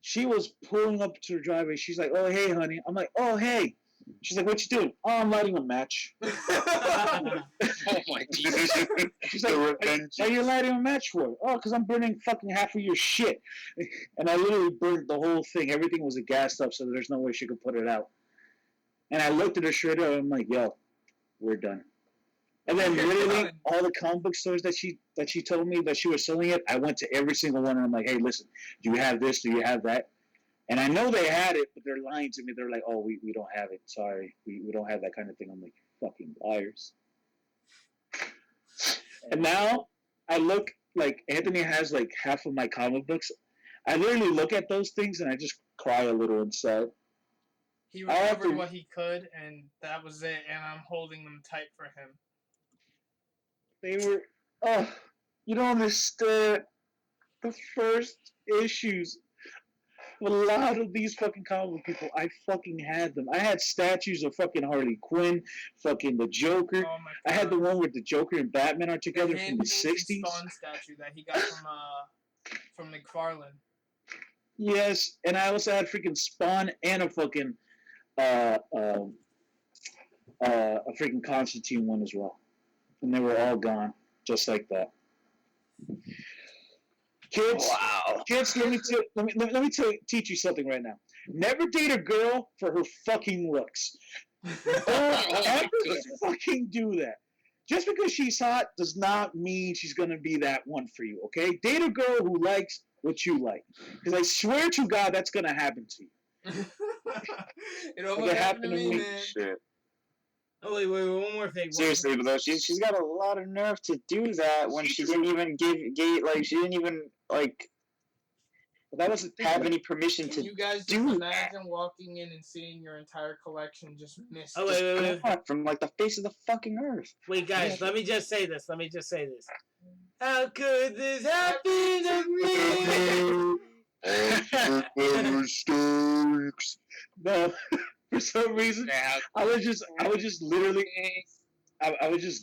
[SPEAKER 3] She was pulling up to her driveway. She's like, oh, hey, honey. I'm like, oh, hey. She's like, what you doing? Oh, I'm lighting a match.
[SPEAKER 6] Oh my Jesus.
[SPEAKER 3] She's like, why are you lighting a match for? Oh, because I'm burning fucking half of your shit. And I literally burned the whole thing. Everything was gassed up, so there's no way she could put it out. And I looked at her straight up, and I'm like, yo, we're done. And then literally all the comic book stores that she told me that she was selling it, I went to every single one, and I'm like, hey, listen, do you have this? Do you have that? And I know they had it, but they're lying to me. They're like, oh, we don't have it. Sorry, we don't have that kind of thing. I'm like, fucking liars. And now I look, like, Anthony has like half of my comic books. I literally look at those things and I just cry a little inside.
[SPEAKER 2] He
[SPEAKER 3] I have
[SPEAKER 2] recovered
[SPEAKER 3] to-
[SPEAKER 2] what he could, and that was it, and I'm holding them tight for him.
[SPEAKER 3] They were, oh, you don't understand. the first issues. A lot of these fucking comic book people, I fucking had them. I had statues of fucking Harley Quinn, fucking the Joker.
[SPEAKER 2] Oh my god.
[SPEAKER 3] I had the one where the Joker and Batman are together from the
[SPEAKER 2] hand-painted
[SPEAKER 3] 60s.
[SPEAKER 2] Spawn statue that he got from McFarlane.
[SPEAKER 3] Yes, and I also had freaking Spawn and a fucking a freaking Constantine one as well, and they were all gone just like that. Kids,
[SPEAKER 5] Wow.
[SPEAKER 3] kids, let me teach you something right now. Never date a girl for her fucking looks. Don't ever fucking do that. Just because she's hot does not mean she's gonna be that one for you. Okay, date a girl who likes what you like, because I swear to God that's gonna happen to you.
[SPEAKER 2] It almost happened to me, man.
[SPEAKER 5] Shit.
[SPEAKER 1] Oh wait, one more thing.
[SPEAKER 5] Seriously, but though she's got a lot of nerve to do that when she didn't even
[SPEAKER 3] But that was the thing.
[SPEAKER 5] have any permission
[SPEAKER 2] Can
[SPEAKER 5] to
[SPEAKER 2] you guys just
[SPEAKER 5] do that.
[SPEAKER 2] imagine walking in and seeing your entire collection just missed?
[SPEAKER 1] Oh wait.
[SPEAKER 5] Come on, from like the face of the fucking earth.
[SPEAKER 1] Wait, guys, let me just say this. How could this happen to me?
[SPEAKER 5] Mistakes.
[SPEAKER 3] No, for some reason, I was just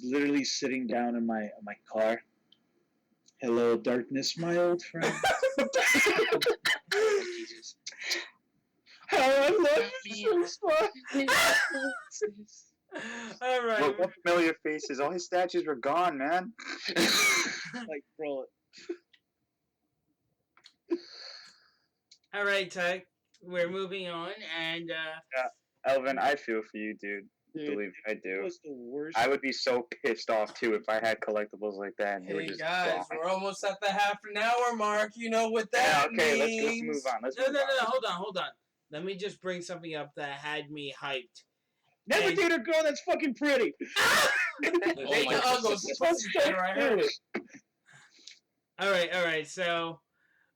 [SPEAKER 3] literally sitting down in my car. Hello, darkness, my old friend.
[SPEAKER 6] Jesus.
[SPEAKER 3] How I love you so much.
[SPEAKER 1] All right.
[SPEAKER 5] What familiar faces? All his statues were gone, man.
[SPEAKER 3] Like, bro,
[SPEAKER 1] All right, Ty. We're moving on, and
[SPEAKER 5] Elvin, I feel for you, dude.
[SPEAKER 3] dude,
[SPEAKER 5] Believe me, I
[SPEAKER 3] it
[SPEAKER 5] do.
[SPEAKER 3] was the worst.
[SPEAKER 5] I would be so pissed off too if I had collectibles like that and they were
[SPEAKER 2] Hey
[SPEAKER 5] just
[SPEAKER 2] guys,
[SPEAKER 5] gone.
[SPEAKER 2] we're almost at the half an hour mark. You know what
[SPEAKER 5] Yeah,
[SPEAKER 2] that
[SPEAKER 5] okay, let's
[SPEAKER 2] means.
[SPEAKER 5] move on. Let's
[SPEAKER 1] no,
[SPEAKER 5] move on.
[SPEAKER 1] hold on. Let me just bring something up that had me hyped.
[SPEAKER 3] Never
[SPEAKER 1] and-
[SPEAKER 3] date a girl that's fucking pretty.
[SPEAKER 6] Oh
[SPEAKER 2] Hey,
[SPEAKER 6] my
[SPEAKER 2] the
[SPEAKER 6] God.
[SPEAKER 2] Uggles, pussy shit right here.
[SPEAKER 1] All right. So,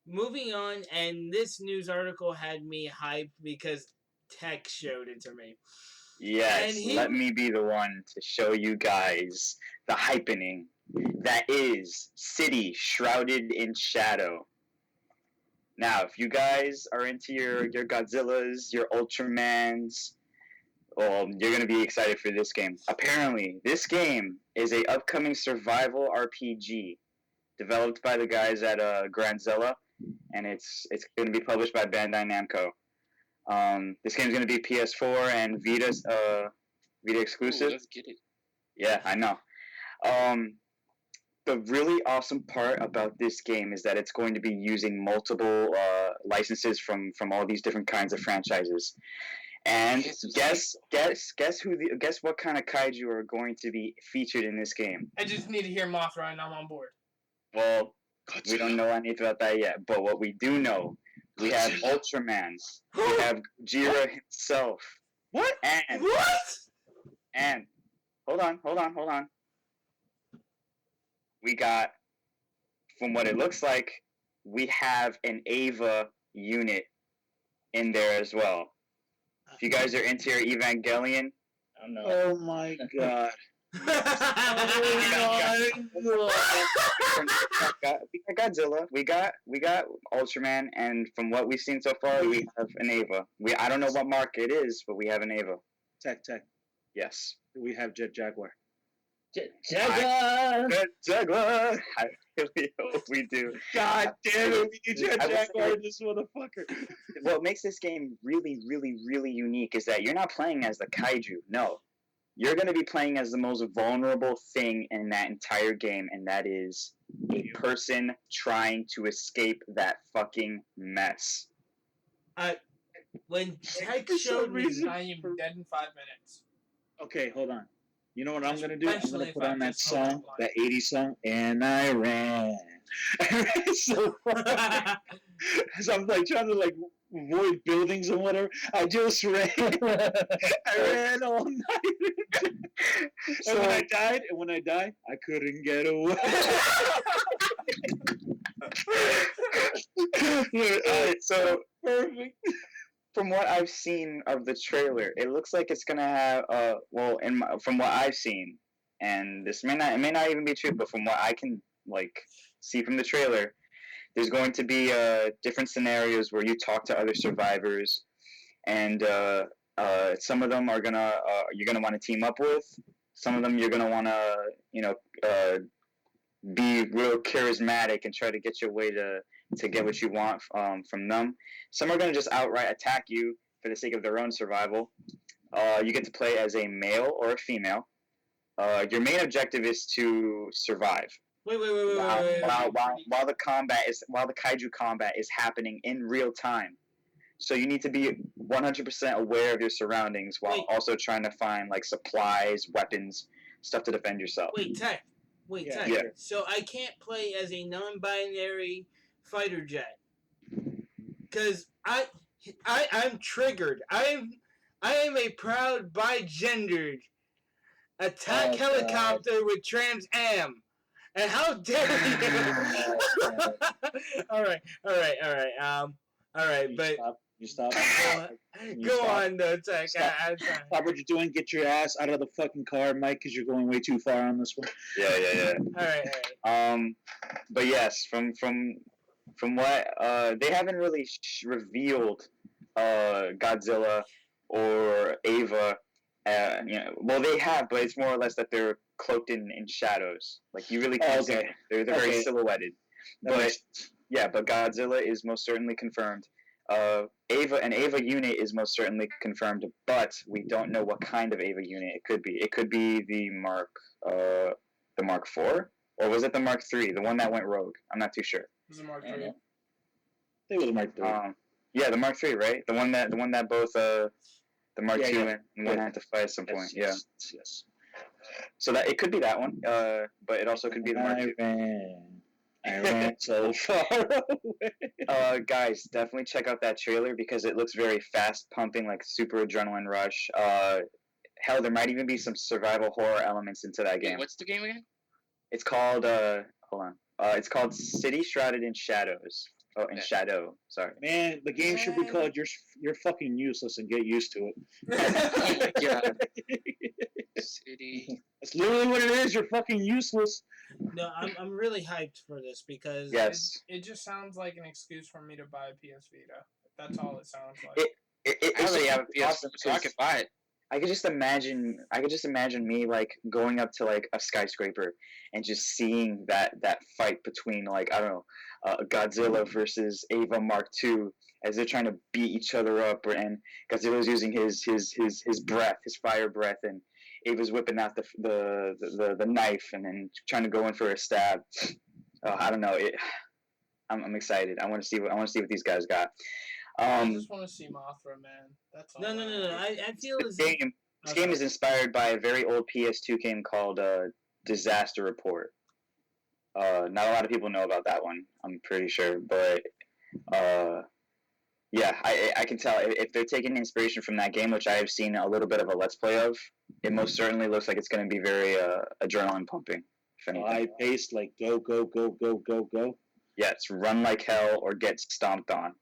[SPEAKER 1] moving on, and this news article had me hyped because Tech showed it to me.
[SPEAKER 5] Yes,
[SPEAKER 1] And he-
[SPEAKER 5] let me be the one to show you guys the hypening that is City Shrouded in Shadow. Now, if you guys are into your Godzillas, your Ultramans, well, you're going to be excited for this game. Apparently, this game is a upcoming survival RPG developed by the guys at Granzilla, and it's going to be published by Bandai Namco. This game's going to be PS4 and Vita exclusive.
[SPEAKER 6] Ooh, let's get it.
[SPEAKER 5] Yeah, I know. The really awesome part about this game is that it's going to be using multiple licenses from all these different kinds of franchises. And guess what kind of kaiju are going to be featured in this game?
[SPEAKER 2] I just need to hear Mothra and I'm on board.
[SPEAKER 5] Well, we don't know anything about that yet, but what we do know, we have Ultraman, we have Gojira himself,
[SPEAKER 3] What?
[SPEAKER 5] and hold on. We got, from what it looks like, we have an Ava unit in there as well. If you guys are into your Evangelion,
[SPEAKER 4] I don't know.
[SPEAKER 3] Oh my God.
[SPEAKER 5] we got Godzilla, we got Ultraman, and from what we've seen so far, we have an Ava. I don't know what mark it is, but we have an Ava.
[SPEAKER 3] Tech.
[SPEAKER 5] Yes.
[SPEAKER 3] We have Jet Jaguar.
[SPEAKER 4] Jaguar!
[SPEAKER 5] Jaguar. I really hope we do.
[SPEAKER 3] God damn it, we need Jet
[SPEAKER 5] I was
[SPEAKER 3] Jaguar
[SPEAKER 5] saying-
[SPEAKER 3] in this motherfucker.
[SPEAKER 5] What makes this game really, really, really unique is that you're not playing as the kaiju. No. You're going to be playing as the most vulnerable thing in that entire game, and that is a person trying to escape that fucking mess.
[SPEAKER 1] When Tech
[SPEAKER 3] For some
[SPEAKER 1] showed me,
[SPEAKER 3] reason-
[SPEAKER 2] I am dead in 5 minutes.
[SPEAKER 3] Okay, hold on. You know what I'm gonna do? I'm
[SPEAKER 2] Especially
[SPEAKER 3] gonna
[SPEAKER 2] if
[SPEAKER 3] put
[SPEAKER 2] I
[SPEAKER 3] on that
[SPEAKER 2] just hold
[SPEAKER 3] song,
[SPEAKER 2] that
[SPEAKER 3] that 80s song, and I ran. I ran so far. So I'm like trying to like avoid buildings and whatever. I just ran. I ran all night. And when I died, I couldn't get away.
[SPEAKER 5] Alright, so
[SPEAKER 3] Perfect.
[SPEAKER 5] from what I've seen of the trailer, it looks like it's gonna have from what I've seen, and this may not even be true, but from what I can like see from the trailer, There's going to be different scenarios where you talk to other survivors, and some of them are you're gonna want to team up with. Some of them you're gonna want to be real charismatic and try to get your way to get what you want from them. Some are gonna just outright attack you for the sake of their own survival. You get to play as a male or a female. Your main objective is to survive.
[SPEAKER 1] Wait.
[SPEAKER 5] While the kaiju combat is happening in real time. So you need to be 100% aware of your surroundings while
[SPEAKER 1] Wait.
[SPEAKER 5] also trying to find like supplies, weapons, stuff to defend yourself.
[SPEAKER 1] Wait, Tech.
[SPEAKER 3] Yeah.
[SPEAKER 5] Yeah.
[SPEAKER 1] So I can't play as a non-binary fighter jet, cause I'm triggered. I am a proud bi-gendered attack
[SPEAKER 4] Oh,
[SPEAKER 1] helicopter with Trans Am. And how dare you? all right. But
[SPEAKER 3] You stop.
[SPEAKER 1] go on, though, Tech.
[SPEAKER 3] Stop.
[SPEAKER 1] I'm trying.
[SPEAKER 3] Stop what you're doing. Get your ass out of the fucking car, Mike, because you're going way too far on this one.
[SPEAKER 5] Yeah.
[SPEAKER 1] All right.
[SPEAKER 5] But yes, from what they haven't really revealed Godzilla or Ava. Well, they have, but it's more or less that they're cloaked in shadows. Like you really can't see them. They're very
[SPEAKER 3] Okay.
[SPEAKER 5] silhouetted. But yeah, but Godzilla is most certainly confirmed. Ava unit is most certainly confirmed, but we don't know what kind of Ava unit it could be. It could be the Mark IV, or was it the Mark III, the one that went rogue? I'm not too sure.
[SPEAKER 2] Was it Mark
[SPEAKER 4] I don't
[SPEAKER 2] III?
[SPEAKER 4] know.
[SPEAKER 3] It was Mark III.
[SPEAKER 5] Yeah, the Mark III, right? The one that both the Mark
[SPEAKER 3] Yeah,
[SPEAKER 5] II
[SPEAKER 3] yeah.
[SPEAKER 5] and one had to fight at some point. Yeah.
[SPEAKER 3] Yes.
[SPEAKER 5] So that it could be that one, but it also could be the Mark II.
[SPEAKER 3] I ran so far away.
[SPEAKER 5] Guys, definitely check out that trailer because it looks very fast pumping, like super adrenaline rush. Hell, there might even be some survival horror elements into that
[SPEAKER 6] Wait,
[SPEAKER 5] game.
[SPEAKER 6] what's the game again?
[SPEAKER 5] It's called hold on. It's called City Shrouded in Shadows. Oh, in
[SPEAKER 6] Okay.
[SPEAKER 5] Shadow. Sorry.
[SPEAKER 3] Man, the game should be called You're fucking useless and get used to it.
[SPEAKER 6] Yeah. City.
[SPEAKER 3] That's literally what it is. You're fucking useless.
[SPEAKER 1] No, I'm really hyped for this because
[SPEAKER 5] Yes.
[SPEAKER 2] It just sounds like an excuse for me to buy a PS Vita. That's all it sounds like.
[SPEAKER 5] It
[SPEAKER 6] I already
[SPEAKER 5] actually
[SPEAKER 6] have a PS4,
[SPEAKER 5] awesome
[SPEAKER 6] so I could buy it.
[SPEAKER 5] I could just imagine me like going up to like a skyscraper and just seeing that fight between like I don't know, Godzilla versus Ava Mark II as they're trying to beat each other up, and Godzilla's using his breath, his fire breath, and Ava's whipping out the knife and then trying to go in for a stab. I don't know. I'm excited. I want to see what these guys got.
[SPEAKER 2] I just want to see Mothra, man. That's all.
[SPEAKER 1] No. I feel as
[SPEAKER 5] This game is inspired by a very old PS2 game called Disaster Report. Not a lot of people know about that one, I'm pretty sure, but yeah, I can tell if they're taking inspiration from that game, which I have seen a little bit of a let's play of. It most certainly looks like it's going to be very adrenaline pumping. If anything.
[SPEAKER 3] High paced, like go.
[SPEAKER 5] Yeah, it's run like hell or get stomped on.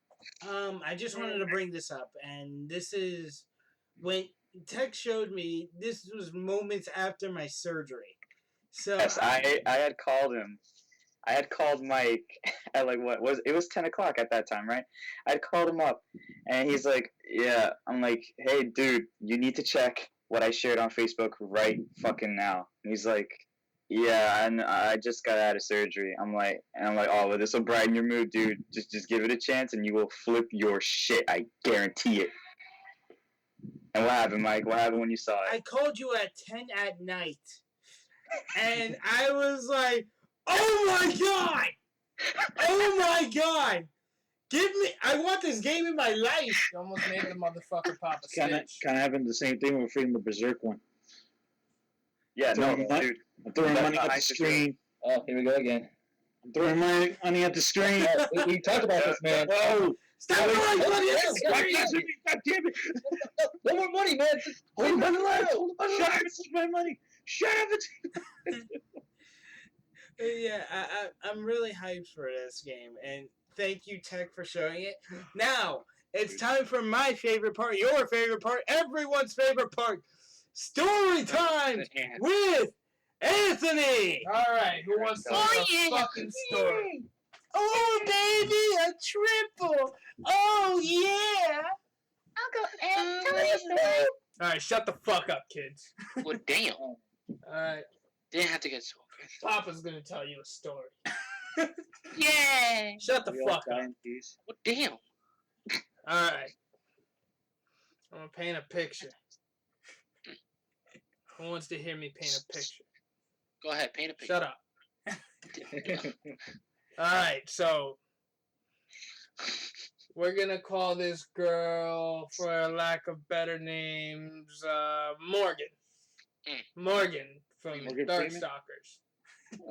[SPEAKER 1] I just wanted to bring this up, and this is when Tech showed me. This was moments after my surgery. So
[SPEAKER 5] Yes, I had called him. I had called Mike at like it was 10 o'clock at that time, right? I had called him up and he's like, yeah. I'm like, hey dude, you need to check what I shared on Facebook right fucking now. And he's like, yeah, and I just got out of surgery. I'm like, oh, well, this will brighten your mood, dude. Just give it a chance and you will flip your shit. I guarantee it. And what happened, Mike? What happened when you saw
[SPEAKER 1] I
[SPEAKER 5] it?
[SPEAKER 1] called you at 10 at night, and I was like, "Oh my god! Oh my god! I want this game in my life."
[SPEAKER 2] You almost made the motherfucker pop a
[SPEAKER 3] Kind of
[SPEAKER 2] stitch.
[SPEAKER 3] having the same thing with Freedom the Berserk one.
[SPEAKER 5] Yeah, no,
[SPEAKER 3] Throwing
[SPEAKER 5] dude.
[SPEAKER 3] I'm throwing
[SPEAKER 5] That's
[SPEAKER 3] money
[SPEAKER 5] not
[SPEAKER 3] at the
[SPEAKER 5] nice to
[SPEAKER 3] screen.
[SPEAKER 4] Oh, here we go again.
[SPEAKER 3] I'm throwing money at the screen.
[SPEAKER 4] Yeah, we talked about this, man.
[SPEAKER 3] Whoa!
[SPEAKER 1] Stop throwing money at the
[SPEAKER 3] God
[SPEAKER 1] screen!
[SPEAKER 3] damn it!
[SPEAKER 4] No more money, man. Just
[SPEAKER 3] Hold my
[SPEAKER 4] money.
[SPEAKER 3] money!
[SPEAKER 4] Hold the money.
[SPEAKER 3] Shut up! It's my money! Shut up! It's
[SPEAKER 1] Yeah, I'm really hyped for this game, and thank you, Tech, for showing it. Now, it's time for my favorite part, your favorite part, everyone's favorite part, story time
[SPEAKER 6] Good hand.
[SPEAKER 1] with Anthony!
[SPEAKER 2] All right, who wants to
[SPEAKER 6] Oh,
[SPEAKER 2] tell
[SPEAKER 6] yeah.
[SPEAKER 2] a fucking story?
[SPEAKER 1] Oh, baby, a triple. Oh, yeah.
[SPEAKER 6] Uncle Ed, tell me a story.
[SPEAKER 1] All right, shut the fuck up, kids.
[SPEAKER 6] Well, damn.
[SPEAKER 1] All right,
[SPEAKER 6] Didn't have to get so aggressive.
[SPEAKER 1] Papa's gonna tell you a story.
[SPEAKER 6] Yay.
[SPEAKER 1] Shut the
[SPEAKER 3] We all
[SPEAKER 1] fuck
[SPEAKER 3] die
[SPEAKER 1] up.
[SPEAKER 3] in peace.
[SPEAKER 6] Well, damn.
[SPEAKER 1] All right. I'm gonna paint a picture. Who wants to hear me paint a picture?
[SPEAKER 6] Go ahead, paint a picture.
[SPEAKER 1] Shut up. All right, so we're gonna call this girl, for lack of better names, Morgan. Morgan from
[SPEAKER 3] Morgan Freeman?
[SPEAKER 1] Darkstalkers.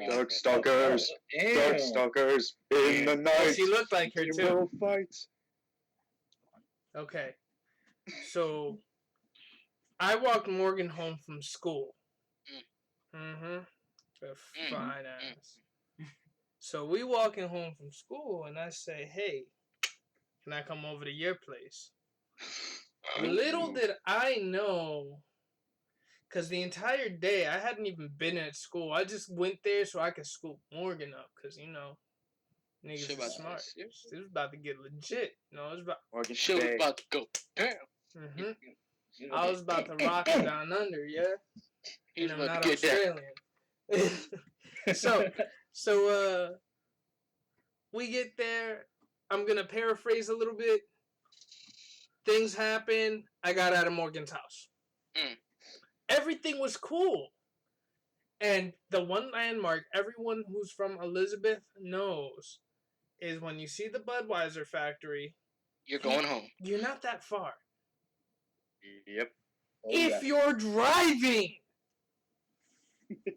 [SPEAKER 5] Darkstalkers.
[SPEAKER 4] Damn.
[SPEAKER 5] Darkstalkers in the
[SPEAKER 1] Oh,
[SPEAKER 5] night.
[SPEAKER 1] she looked like her too.
[SPEAKER 3] Hero fights.
[SPEAKER 1] Okay. So I walked Morgan home from school. Mm-hmm. A fine ass. So we walking home from school and I say, hey, can I come over to your place? Little did I know, because the entire day I hadn't even been at school. I just went there so I could scoop Morgan up, because, you know, niggas
[SPEAKER 6] Shit
[SPEAKER 1] are
[SPEAKER 6] about to
[SPEAKER 1] smart.
[SPEAKER 6] get serious.
[SPEAKER 1] It was about to get legit. You know, it was about...
[SPEAKER 5] Morgan
[SPEAKER 6] Shit was
[SPEAKER 5] Spade.
[SPEAKER 6] about to go down.
[SPEAKER 1] Mm-hmm. I was about to rock it down under, yeah?
[SPEAKER 6] He was
[SPEAKER 1] And I'm
[SPEAKER 6] about
[SPEAKER 1] not
[SPEAKER 6] to get that.
[SPEAKER 1] Australian. So, we get there. I'm going to paraphrase a little bit. Things happen. I got out of Morgan's house. Everything was cool. And the one landmark everyone who's from Elizabeth knows is when you see the Budweiser factory,
[SPEAKER 6] You're going home.
[SPEAKER 1] you're not that far.
[SPEAKER 5] Yep.
[SPEAKER 1] If you're driving.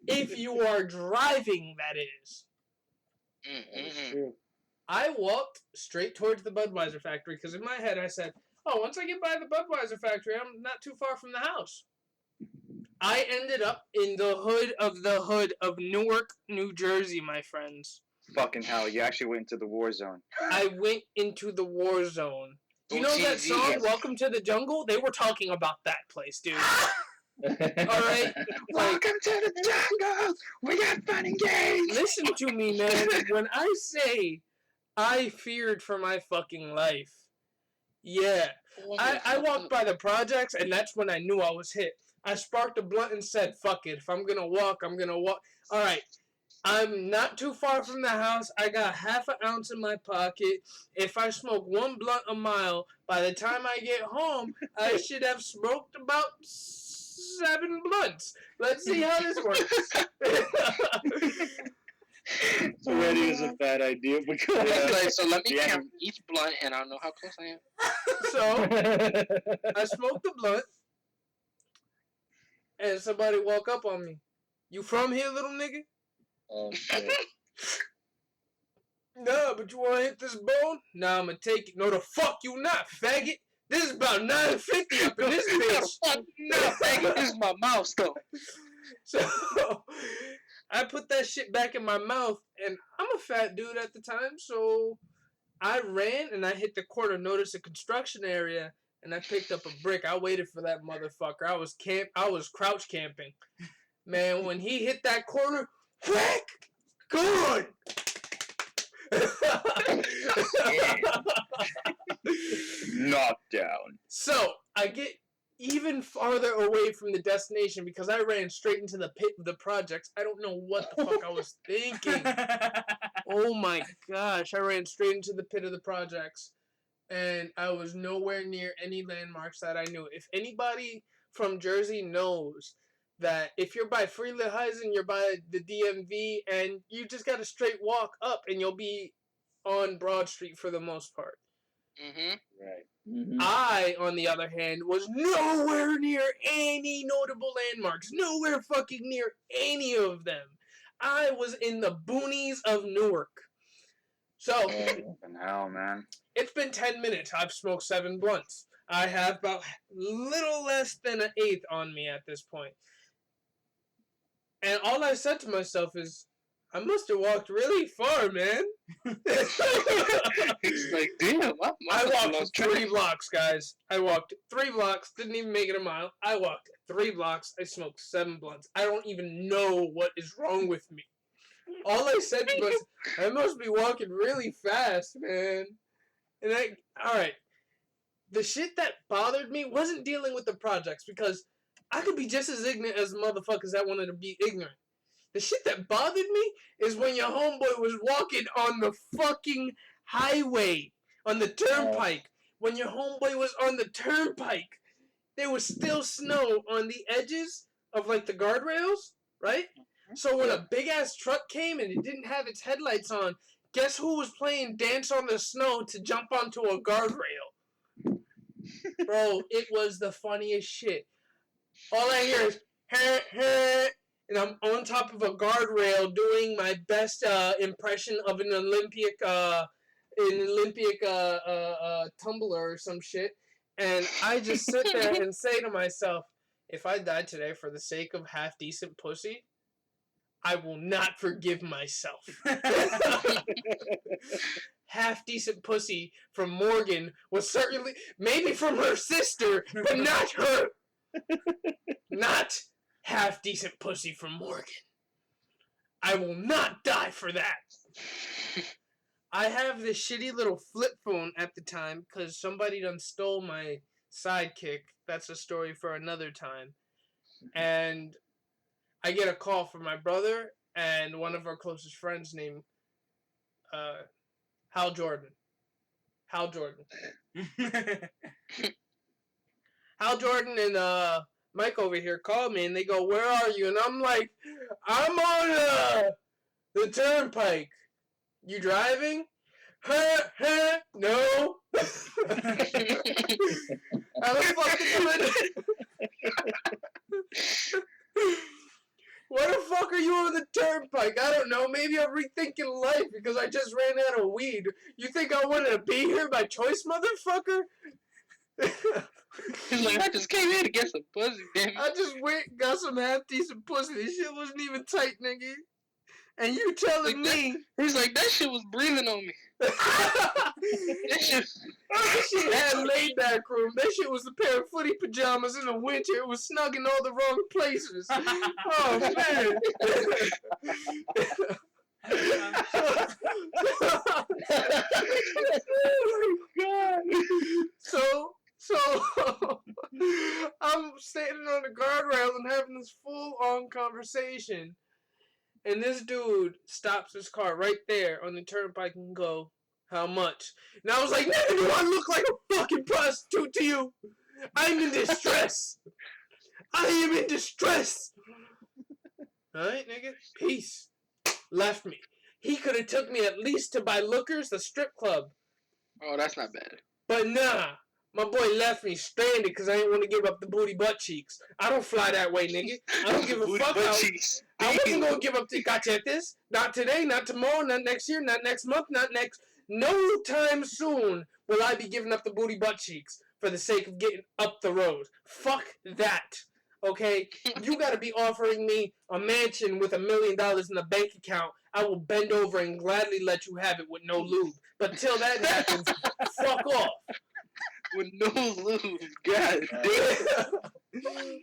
[SPEAKER 1] If you are driving, that is.
[SPEAKER 3] That's true.
[SPEAKER 1] I walked straight towards the Budweiser factory because in my head I said, oh, once I get by the Budweiser factory, I'm not too far from the house. I ended up in the hood of Newark, New Jersey, my friends.
[SPEAKER 5] Fucking hell, you actually went into the war zone.
[SPEAKER 1] I went into the war zone. You know that
[SPEAKER 6] OTZ.
[SPEAKER 1] song, Welcome to the Jungle? They were talking about that place, dude. Alright?
[SPEAKER 5] Welcome to the jungle. We got fun and games.
[SPEAKER 1] Listen to me, man. When I say I feared for my fucking life, yeah. I walked by the projects, and that's when I knew I was hit. I sparked a blunt and said, fuck it. If I'm gonna walk, I'm gonna walk. Alright. I'm not too far from the house. I got half an ounce in my pocket. If I smoke one blunt a mile, by the time I get home, I should have smoked about 7 blunts. Let's see how this works.
[SPEAKER 3] Already is a bad idea, but go ahead.
[SPEAKER 6] Like, so let me
[SPEAKER 5] Yeah.
[SPEAKER 6] count each blunt, and I'll know how close I am.
[SPEAKER 1] So, I smoked the blunt, and somebody walk up on me. You from here, little nigga?
[SPEAKER 4] Oh, shit.
[SPEAKER 1] Nah, but you wanna hit this bone? Nah, I'ma take it. No, the fuck you not, faggot. This is about 950 up in this bitch.
[SPEAKER 6] Fuck no, faggot. This is my milestone.
[SPEAKER 1] So, I put that shit back in my mouth, and I'm a fat dude at the time, so I ran and I hit the corner, noticed a construction area, and I picked up a brick. I waited for that motherfucker. I was crouch camping. Man, when he hit that corner, whack! Good!
[SPEAKER 5] Knockdown.
[SPEAKER 1] So, I get even farther away from the destination because I ran straight into the pit of the projects. I don't know what the fuck I was thinking. Oh my gosh, I ran straight into the pit of the projects. And I was nowhere near any landmarks that I knew. If anybody from Jersey knows that if you're by Freelehuysen, you're by the DMV, and you just got a straight walk up and you'll be on Broad Street for the most part.
[SPEAKER 6] Mm-hmm.
[SPEAKER 3] Right.
[SPEAKER 4] Mhm.
[SPEAKER 1] I, on the other hand, was nowhere near any notable landmarks. Nowhere fucking near any of them. I was in the boonies of Newark. So,
[SPEAKER 4] Oh.
[SPEAKER 5] Fucking hell, man.
[SPEAKER 1] it's been 10 minutes. I've smoked 7 blunts. I have about little less than an eighth on me at this point. And all I said to myself is, I must have walked really far, man.
[SPEAKER 6] He's like, damn,
[SPEAKER 1] I walked 3 blocks, guys. I walked 3 blocks, didn't even make it a mile. I walked 3 blocks, I smoked 7 blunts. I don't even know what is wrong with me.
[SPEAKER 2] All I said was, I must be walking really fast, man. And alright. The shit that bothered me wasn't dealing with the projects, because I could be just as ignorant as the motherfuckers that wanted to be ignorant. The shit that bothered me is when your homeboy was walking on the fucking highway, on the turnpike. When your homeboy was on the turnpike, there was still snow on the edges of, like, the guardrails, right? So when a big-ass truck came and it didn't have its headlights on, guess who was playing Dance on the Snow to jump onto a guardrail? Bro, it was the funniest shit. All I hear is, "Heh, heh," and I'm on top of a guardrail doing my best impression of an Olympic tumbler or some shit. And I just sit there and say to myself, if I die today for the sake of half-decent pussy, I will not forgive myself. Half-decent pussy from Morgan was certainly, maybe from her sister, but not her. Not half-decent pussy from Morgan. I will not die for that. I have this shitty little flip phone at the time because somebody done stole my Sidekick. That's a story for another time. And I get a call from my brother and one of our closest friends named Hal Jordan. Hal Jordan. Hal Jordan and Mike over here called me and they go, "Where are you?" And I'm like, "I'm on the turnpike. You driving?" No. How the fuck did you end Where the fuck are you on the turnpike? I don't know. Maybe I'm rethinking life because I just ran out of weed. You think I wanted to be here by choice, motherfucker?
[SPEAKER 6] He's like, I just came here to get some pussy, damn it.
[SPEAKER 2] I just went and got some half-decent pussy. This shit wasn't even tight, nigga. And you telling me...
[SPEAKER 6] He's like, that shit was breathing on me.
[SPEAKER 2] That shit had laid back room. That shit was a pair of footy pajamas in the winter. It was snug in all the wrong places. Oh, man. So I'm standing on the guardrail and having this full-on conversation. And this dude stops his car right there on the turnpike and go, "How much?" And I was like, "Nigga, do I look like a fucking prostitute to you? I'm in distress. I am in distress." Alright, nigga? Peace. Left me. He could have took me at least to buy Lookers, the strip club.
[SPEAKER 6] Oh, that's not bad.
[SPEAKER 2] But nah. My boy left me stranded because I didn't want to give up the booty butt cheeks. I don't fly that way, nigga. I don't give a fuck. I wasn't going to give up the cachetes. Not today, not tomorrow, not next year, not next month, not next... No time soon will I be giving up the booty butt cheeks for the sake of getting up the road. Fuck that. Okay? You got to be offering me a mansion with $1 million in the bank account. I will bend over and gladly let you have it with no lube. But till that happens, fuck off.
[SPEAKER 6] With no lube. God damn.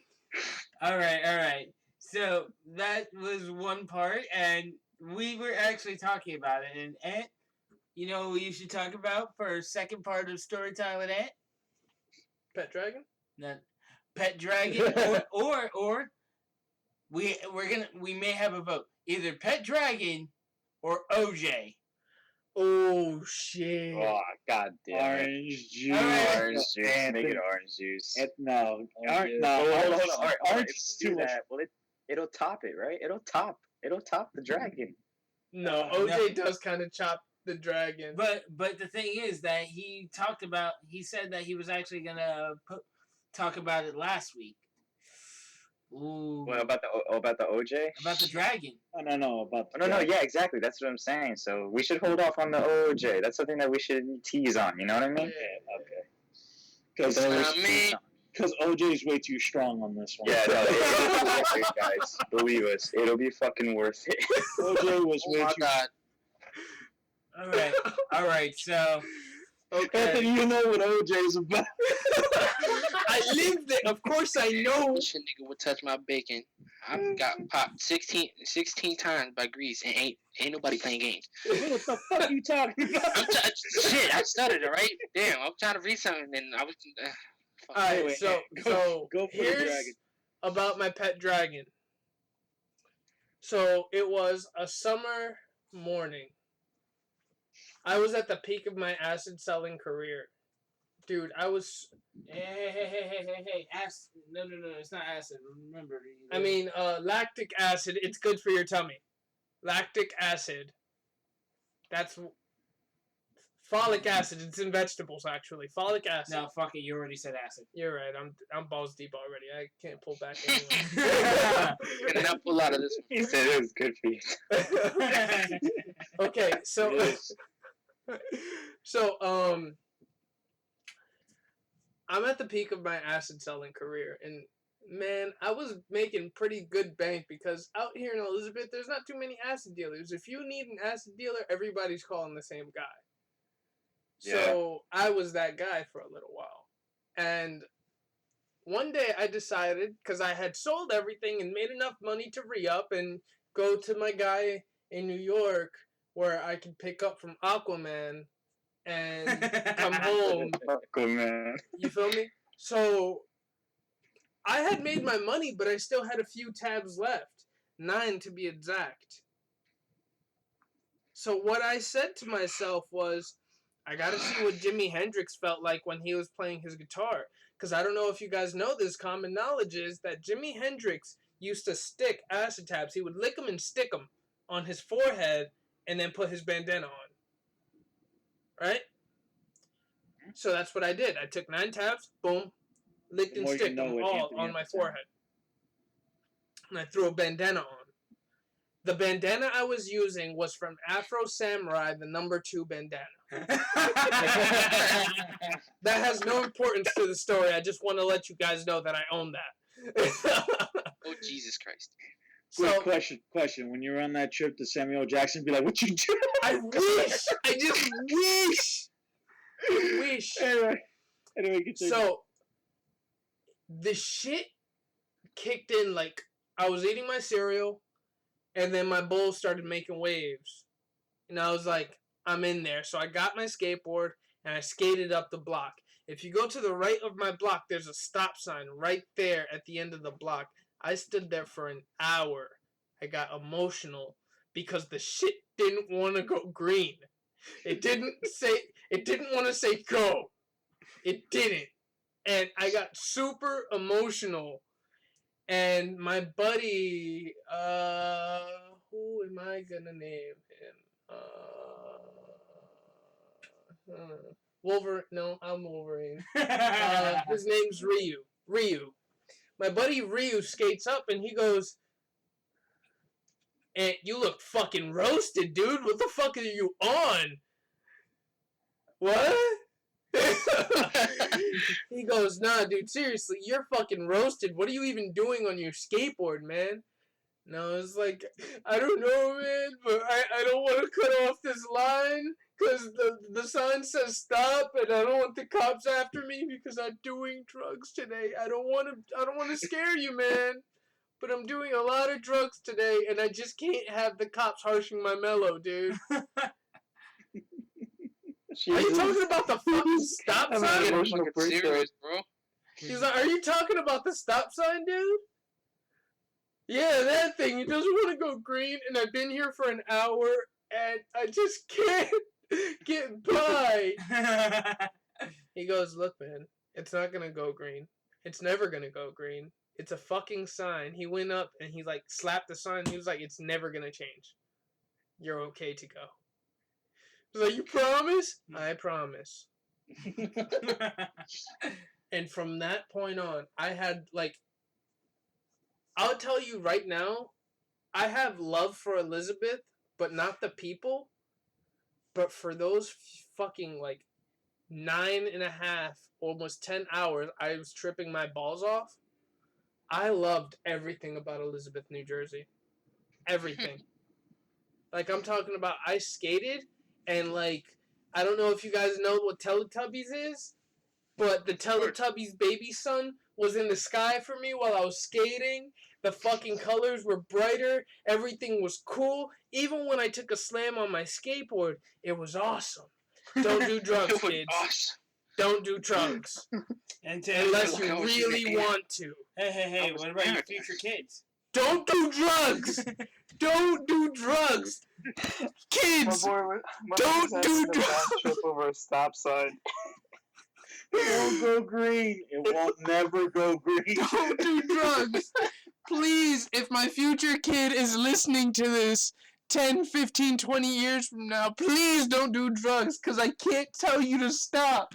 [SPEAKER 1] Alright. So, that was one part, and we were actually talking about it. And Ant, you know what you should talk about for a second part of Story Time with Ant?
[SPEAKER 2] Pet dragon?
[SPEAKER 1] No, Pet Dragon, or we may have a vote. Either Pet Dragon or OJ.
[SPEAKER 2] Oh, shit.
[SPEAKER 5] Oh, god damn it.
[SPEAKER 3] Orange juice.
[SPEAKER 1] Alright.
[SPEAKER 5] Orange juice. Make it orange juice.
[SPEAKER 3] No.
[SPEAKER 5] No,
[SPEAKER 3] Orange
[SPEAKER 5] hold on.
[SPEAKER 3] Orange
[SPEAKER 5] If
[SPEAKER 3] is
[SPEAKER 5] you
[SPEAKER 3] too
[SPEAKER 5] do
[SPEAKER 3] much.
[SPEAKER 5] that, well, it'll top it, right? It'll top the dragon.
[SPEAKER 2] No, OJ does kind of chop the dragon.
[SPEAKER 1] But the thing is that he said that he was actually gonna talk about it last week. Ooh.
[SPEAKER 5] Well, about the OJ?
[SPEAKER 1] About the dragon.
[SPEAKER 3] No.
[SPEAKER 5] No, yeah, exactly. That's what I'm saying. So we should hold off on the OJ. That's something that we should tease on. You know what I mean?
[SPEAKER 3] Yeah, okay. Because OJ's way too strong on this one.
[SPEAKER 5] Yeah, no, it'll be worth it, guys. Believe us, it'll be fucking worth it.
[SPEAKER 3] OJ was
[SPEAKER 6] Oh
[SPEAKER 3] way
[SPEAKER 6] my
[SPEAKER 3] too
[SPEAKER 6] god.
[SPEAKER 1] All right. So Okay.
[SPEAKER 3] Anthony, you know what OJ's about.
[SPEAKER 1] I lived it. Of course I know.
[SPEAKER 6] This shit nigga would touch my bacon. I got popped 16 times by Grease and ain't nobody playing games.
[SPEAKER 3] What the fuck you talking about?
[SPEAKER 6] Shit, I stuttered, alright? Damn, I'm trying to read something and I was. Fuck.
[SPEAKER 1] Alright,
[SPEAKER 3] Anyway,
[SPEAKER 1] so
[SPEAKER 3] go for the
[SPEAKER 1] here's
[SPEAKER 3] dragon.
[SPEAKER 1] about my pet dragon. So it was a summer morning. I was at the peak of my acid selling career. Dude, I was.
[SPEAKER 2] Hey. Acid. No. It's not acid. Remember.
[SPEAKER 1] I mean, lactic acid. It's good for your tummy. Lactic acid. That's folic acid. It's in vegetables, actually. Folic acid.
[SPEAKER 2] No, fuck it. You already said acid.
[SPEAKER 1] You're right. I'm balls deep already. I can't pull back anymore.
[SPEAKER 6] Can I pull out of this one?
[SPEAKER 5] He said it was good for you.
[SPEAKER 1] Okay, so
[SPEAKER 3] Yes.
[SPEAKER 1] so I'm at the peak of my acid selling career, and man, I was making pretty good bank because out here in Elizabeth, there's not too many acid dealers. If you need an acid dealer, everybody's calling the same guy. So I was that guy for a little while, and one day I decided, because I had sold everything and made enough money to re-up and go to my guy in New York where I could pick up from Aquaman and come home.
[SPEAKER 5] Good man.
[SPEAKER 1] You feel me? So I had made my money, but I still had a few tabs left. 9 to be exact. So what I said to myself was, I gotta see what Jimi Hendrix felt like when he was playing his guitar. Because I don't know if you guys know this, common knowledge is that Jimi Hendrix used to stick acid tabs. He would lick them and stick them on his forehead and then put his bandana on. Right? So that's what I did. I took 9 tabs, boom, licked
[SPEAKER 3] The
[SPEAKER 1] and
[SPEAKER 3] more you
[SPEAKER 1] sticked
[SPEAKER 3] know
[SPEAKER 1] them
[SPEAKER 3] what
[SPEAKER 1] all
[SPEAKER 3] Anthony
[SPEAKER 1] on my
[SPEAKER 3] has to say.
[SPEAKER 1] forehead. And I threw a bandana on. The bandana I was using was from Afro Samurai, the number 2 bandana. That has no importance to the story. I just want to let you guys know that I own that.
[SPEAKER 6] Oh, Jesus Christ.
[SPEAKER 1] So
[SPEAKER 3] Question. When you were on that trip to Samuel Jackson, be like, what you do?
[SPEAKER 1] I wish. I just wish.
[SPEAKER 3] Anyway, continue.
[SPEAKER 1] So the shit kicked in like I was eating my cereal, and then my bowl started making waves, and I was like, I'm in there. So I got my skateboard and I skated up the block. If you go to the right of my block, there's a stop sign right there at the end of the block. I stood there for an hour. I got emotional because the shit didn't want to go green. It didn't want to say go. It didn't. And I got super emotional. And my buddy, who am I gonna name him? Wolverine. No, I'm Wolverine. His name's Ryu. Ryu. My buddy Ryu skates up and he goes, "And you look fucking roasted, dude. What the fuck are you on?" What? He goes, "Nah, dude, seriously, you're fucking roasted. What are you even doing on your skateboard, man?" No, it's like, I don't know, man, but I don't want to cut off this line because the sign says stop, and I don't want the cops after me because I'm doing drugs today. I don't want to scare you, man, but I'm doing a lot of drugs today, and I just can't have the cops harshing my mellow, dude. Are you talking about the fucking stop
[SPEAKER 5] I'm
[SPEAKER 1] sign?
[SPEAKER 5] getting
[SPEAKER 6] I'm
[SPEAKER 5] emotional
[SPEAKER 6] fucking
[SPEAKER 5] breakdown.
[SPEAKER 6] serious, bro.
[SPEAKER 1] He's like, are you talking about the stop sign, dude? Yeah, that thing. It doesn't want to go green, and I've been here for an hour, and I just can't get by. He goes, look, man, it's not going to go green. It's never going to go green. It's a fucking sign. He went up, and he, like, slapped the sign. He was like, it's never going to change. You're okay to go. He was like, you promise? I promise. And from that point on, I had, like, I'll tell you right now, I have love for Elizabeth, but not the people. But for those fucking, like, 9.5, almost 10 hours, I was tripping my balls off. I loved everything about Elizabeth, New Jersey. Everything. Like, I'm talking about, I skated, and, like, I don't know if you guys know what Teletubbies is, but the Teletubbies baby son was in the sky for me while I was skating. The fucking colors were brighter. Everything was cool. Even when I took a slam on my skateboard, it was awesome. Don't do drugs,
[SPEAKER 6] It was
[SPEAKER 1] kids.
[SPEAKER 6] awesome.
[SPEAKER 1] Don't do drugs.
[SPEAKER 2] And
[SPEAKER 1] Unless you
[SPEAKER 6] I was
[SPEAKER 1] really
[SPEAKER 6] thinking-
[SPEAKER 1] want to.
[SPEAKER 2] hey,
[SPEAKER 6] was
[SPEAKER 2] what about your
[SPEAKER 6] paradise.
[SPEAKER 2] future kids?
[SPEAKER 1] Don't do drugs! Don't do drugs! Kids! Don't do drugs!
[SPEAKER 5] Trip over a stop sign.
[SPEAKER 3] It won't go green. It won't never go green.
[SPEAKER 1] Don't do drugs! Please, if my future kid is listening to this 10, 15, 20 years from now, please don't do drugs, because I can't tell you to stop.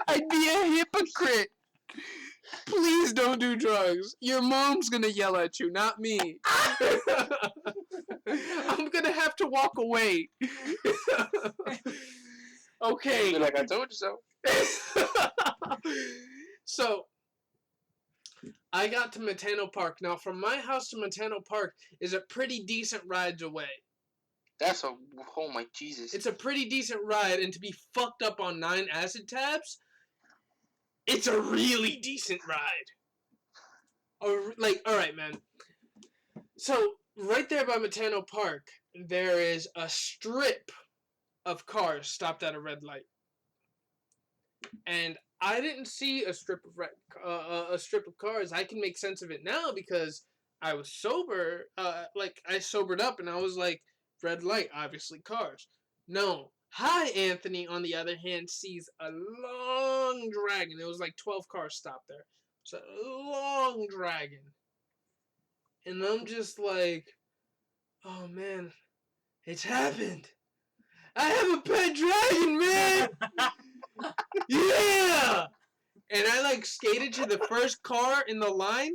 [SPEAKER 1] I'd be a hypocrite. Please don't do drugs. Your mom's gonna yell at you, not me. I'm gonna have to walk away. Okay.
[SPEAKER 6] Be like, I told you so.
[SPEAKER 1] So, I got to Matano Park. Now, from my house to Matano Park is a pretty decent ride away.
[SPEAKER 6] That's a, oh my Jesus.
[SPEAKER 1] It's a pretty decent ride, and to be fucked up on 9 acid tabs, it's a really decent ride. Alright, man. So, right there by Matano Park, there is a strip of cars stopped at a red light. And I didn't see a strip of cars. I can make sense of it now because I was sober. I sobered up and I was like, red light, obviously cars. No. Hi, Anthony, on the other hand, sees a long dragon. It was like 12 cars stopped there. It's a long dragon. And I'm just like, oh man, it's happened. I have a pet dragon, man! Yeah! And I like skated to the first car in the line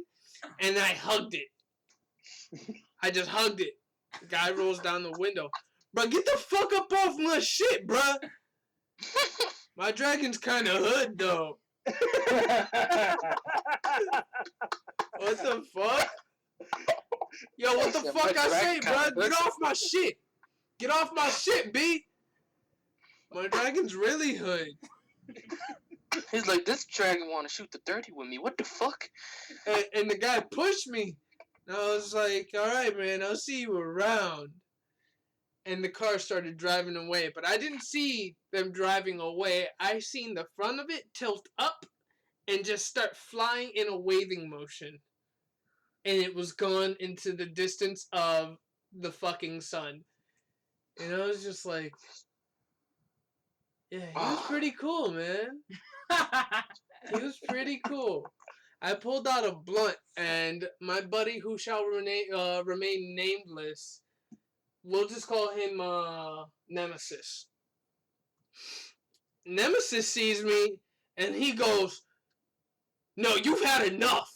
[SPEAKER 1] and I hugged it. I just hugged it. The guy rolls down the window. Bro, get the fuck up off my shit, bruh. My dragon's kind of hood, though. What the fuck? Yo, what the
[SPEAKER 6] That's
[SPEAKER 1] fuck
[SPEAKER 6] my
[SPEAKER 1] I say,
[SPEAKER 6] dragon
[SPEAKER 1] bruh?
[SPEAKER 6] kinda
[SPEAKER 1] Get off my shit. Get off my shit, B. My dragon's really hood.
[SPEAKER 6] He's like, this dragon want to shoot the 30 with me. What the fuck?
[SPEAKER 1] And the guy pushed me. And I was like, alright, man, I'll see you around. And the car started driving away. But I didn't see them driving away. I seen the front of it tilt up and just start flying in a waving motion. And it was gone into the distance of the fucking sun. And I was just like, yeah, he was pretty cool, man. He was pretty cool. I pulled out a blunt, and my buddy, who shall remain nameless, we'll just call him Nemesis. Nemesis sees me, and he goes, "No, you've had enough."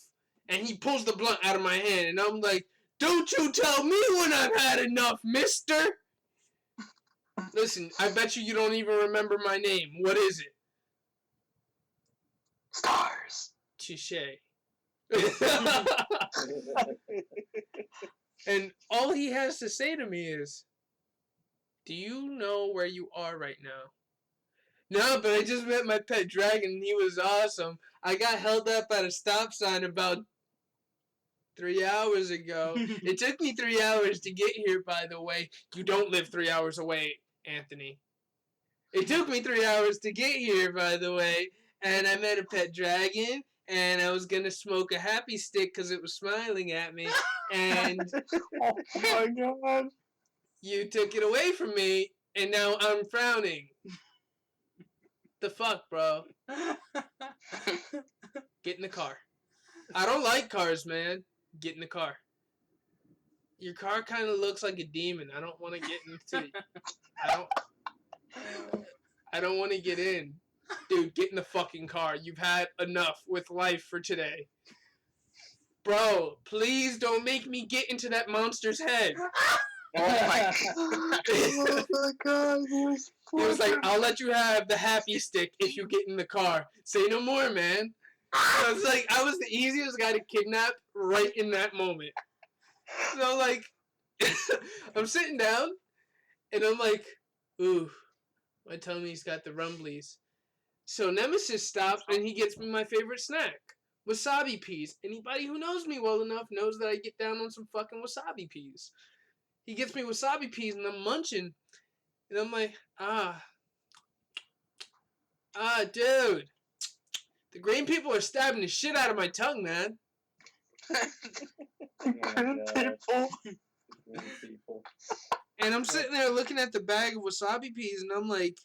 [SPEAKER 1] And he pulls the blunt out of my hand, and I'm like, "Don't you tell me when I've had enough, mister." Listen, I bet you don't even remember my name. What is it?
[SPEAKER 6] Stars.
[SPEAKER 1] Touché. And all he has to say to me is, "Do you know where you are right now?" No, but I just met my pet dragon and he was awesome. I got held up at a stop sign about 3 hours ago. It took me 3 hours to get here, by the way. You don't live 3 hours away, Anthony. It took me 3 hours to get here, by the way. And I met a pet dragon, and I was gonna smoke a happy stick because it was smiling at me. And
[SPEAKER 5] Oh my god.
[SPEAKER 1] you took it away from me, and now I'm frowning. The fuck, bro? Get in the car. I don't like cars, man. Get in the car. Your car kind of looks like a demon. I don't want to get into. I don't want to get in. Dude, get in the fucking car. You've had enough with life for today. Bro, please don't make me get into that monster's head.
[SPEAKER 6] Oh my god.
[SPEAKER 1] It was like, I'll let you have the happy stick if you get in the car. Say no more, man. I was like, I was the easiest guy to kidnap right in that moment. So, like, I'm sitting down, and I'm like, Ooh, my tummy's got the rumblies. So Nemesis stops and he gets me my favorite snack. Wasabi peas. Anybody who knows me well enough knows that I get down on some fucking wasabi peas. He gets me wasabi peas and I'm munching. And I'm like, dude. The green people are stabbing the shit out of my tongue, man.
[SPEAKER 4] Oh my God. Green people.
[SPEAKER 1] And I'm sitting there looking at the bag of wasabi peas and I'm like,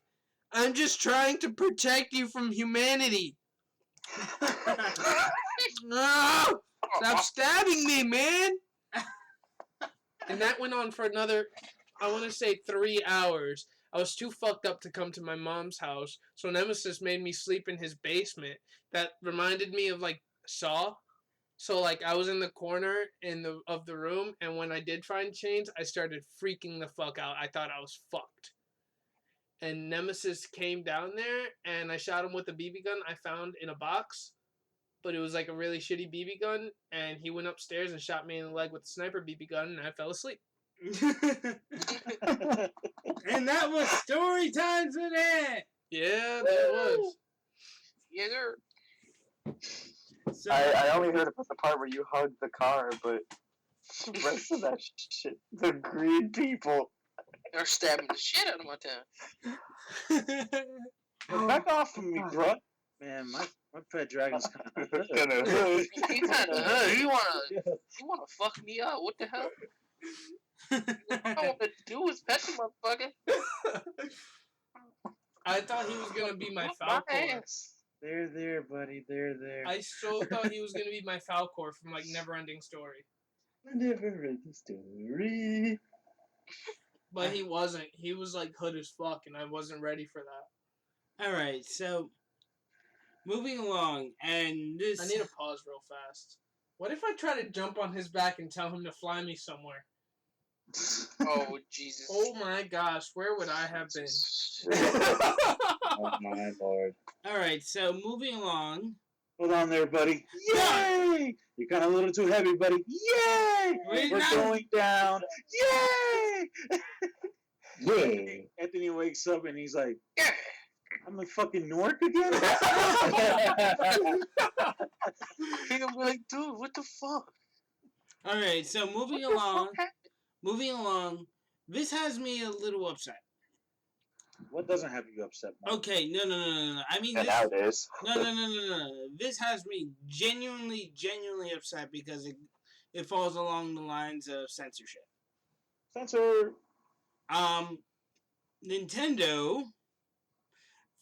[SPEAKER 1] I'm just trying to protect you from humanity. No! Stop stabbing me, man! And that went on for another, I want to say 3 hours. I was too fucked up to come to my mom's house, so Nemesis made me sleep in his basement. That reminded me of, like, Saw. So, like, I was in the corner of the room, and when I did find chains, I started freaking the fuck out. I thought I was fucked. And Nemesis came down there, and I shot him with a BB gun I found in a box. But it was like a really shitty BB gun, and he went upstairs and shot me in the leg with a sniper BB gun, and I fell asleep.
[SPEAKER 7] And that was story time today.
[SPEAKER 1] Yeah, that was.
[SPEAKER 6] Yeah, sir.
[SPEAKER 7] So,
[SPEAKER 5] I only heard about the part where you hugged the car, but the rest of that shit, the green people.
[SPEAKER 6] They're stabbing the shit out of my town.
[SPEAKER 3] Back off from me, bro. Man, my pet dragon's kind of good.
[SPEAKER 6] He kind of hurt. You wanna fuck me up? What the hell? All I want to do is pet the motherfucker.
[SPEAKER 1] I thought he was gonna be my
[SPEAKER 6] My
[SPEAKER 1] Falcor.
[SPEAKER 6] ass.
[SPEAKER 3] They're there, buddy. They're there.
[SPEAKER 1] I so thought he was gonna be my Falcor from like Neverending Story,
[SPEAKER 4] I never read the story.
[SPEAKER 1] but he wasn't. He was like hood as fuck, and I wasn't ready for that.
[SPEAKER 7] all right, so moving along, and this.
[SPEAKER 1] I need to pause real fast. What if I try to jump on his back and tell him to fly me somewhere?
[SPEAKER 6] Oh Jesus.
[SPEAKER 1] Oh my gosh, where would I have been?
[SPEAKER 4] Oh my lord.
[SPEAKER 7] All right, so moving along.
[SPEAKER 3] Hold on there, buddy. Yay! You're kind of a little too heavy, buddy. Yay!
[SPEAKER 7] We're
[SPEAKER 3] We're
[SPEAKER 7] not-
[SPEAKER 3] going down. Yay!
[SPEAKER 4] Yay!
[SPEAKER 3] Anthony wakes up and he's like,
[SPEAKER 6] Yeah.
[SPEAKER 3] I'm in fucking Newark again?
[SPEAKER 6] He gonna be like, dude, what the fuck?
[SPEAKER 7] All right, so moving along. Moving along. This has me a little upset.
[SPEAKER 3] What doesn't have you upset, Mike?
[SPEAKER 7] Okay, no. I mean,
[SPEAKER 5] And
[SPEAKER 7] this,
[SPEAKER 5] nowadays.
[SPEAKER 7] no. This has me genuinely upset because it falls along the lines of censorship.
[SPEAKER 3] Censor.
[SPEAKER 7] Nintendo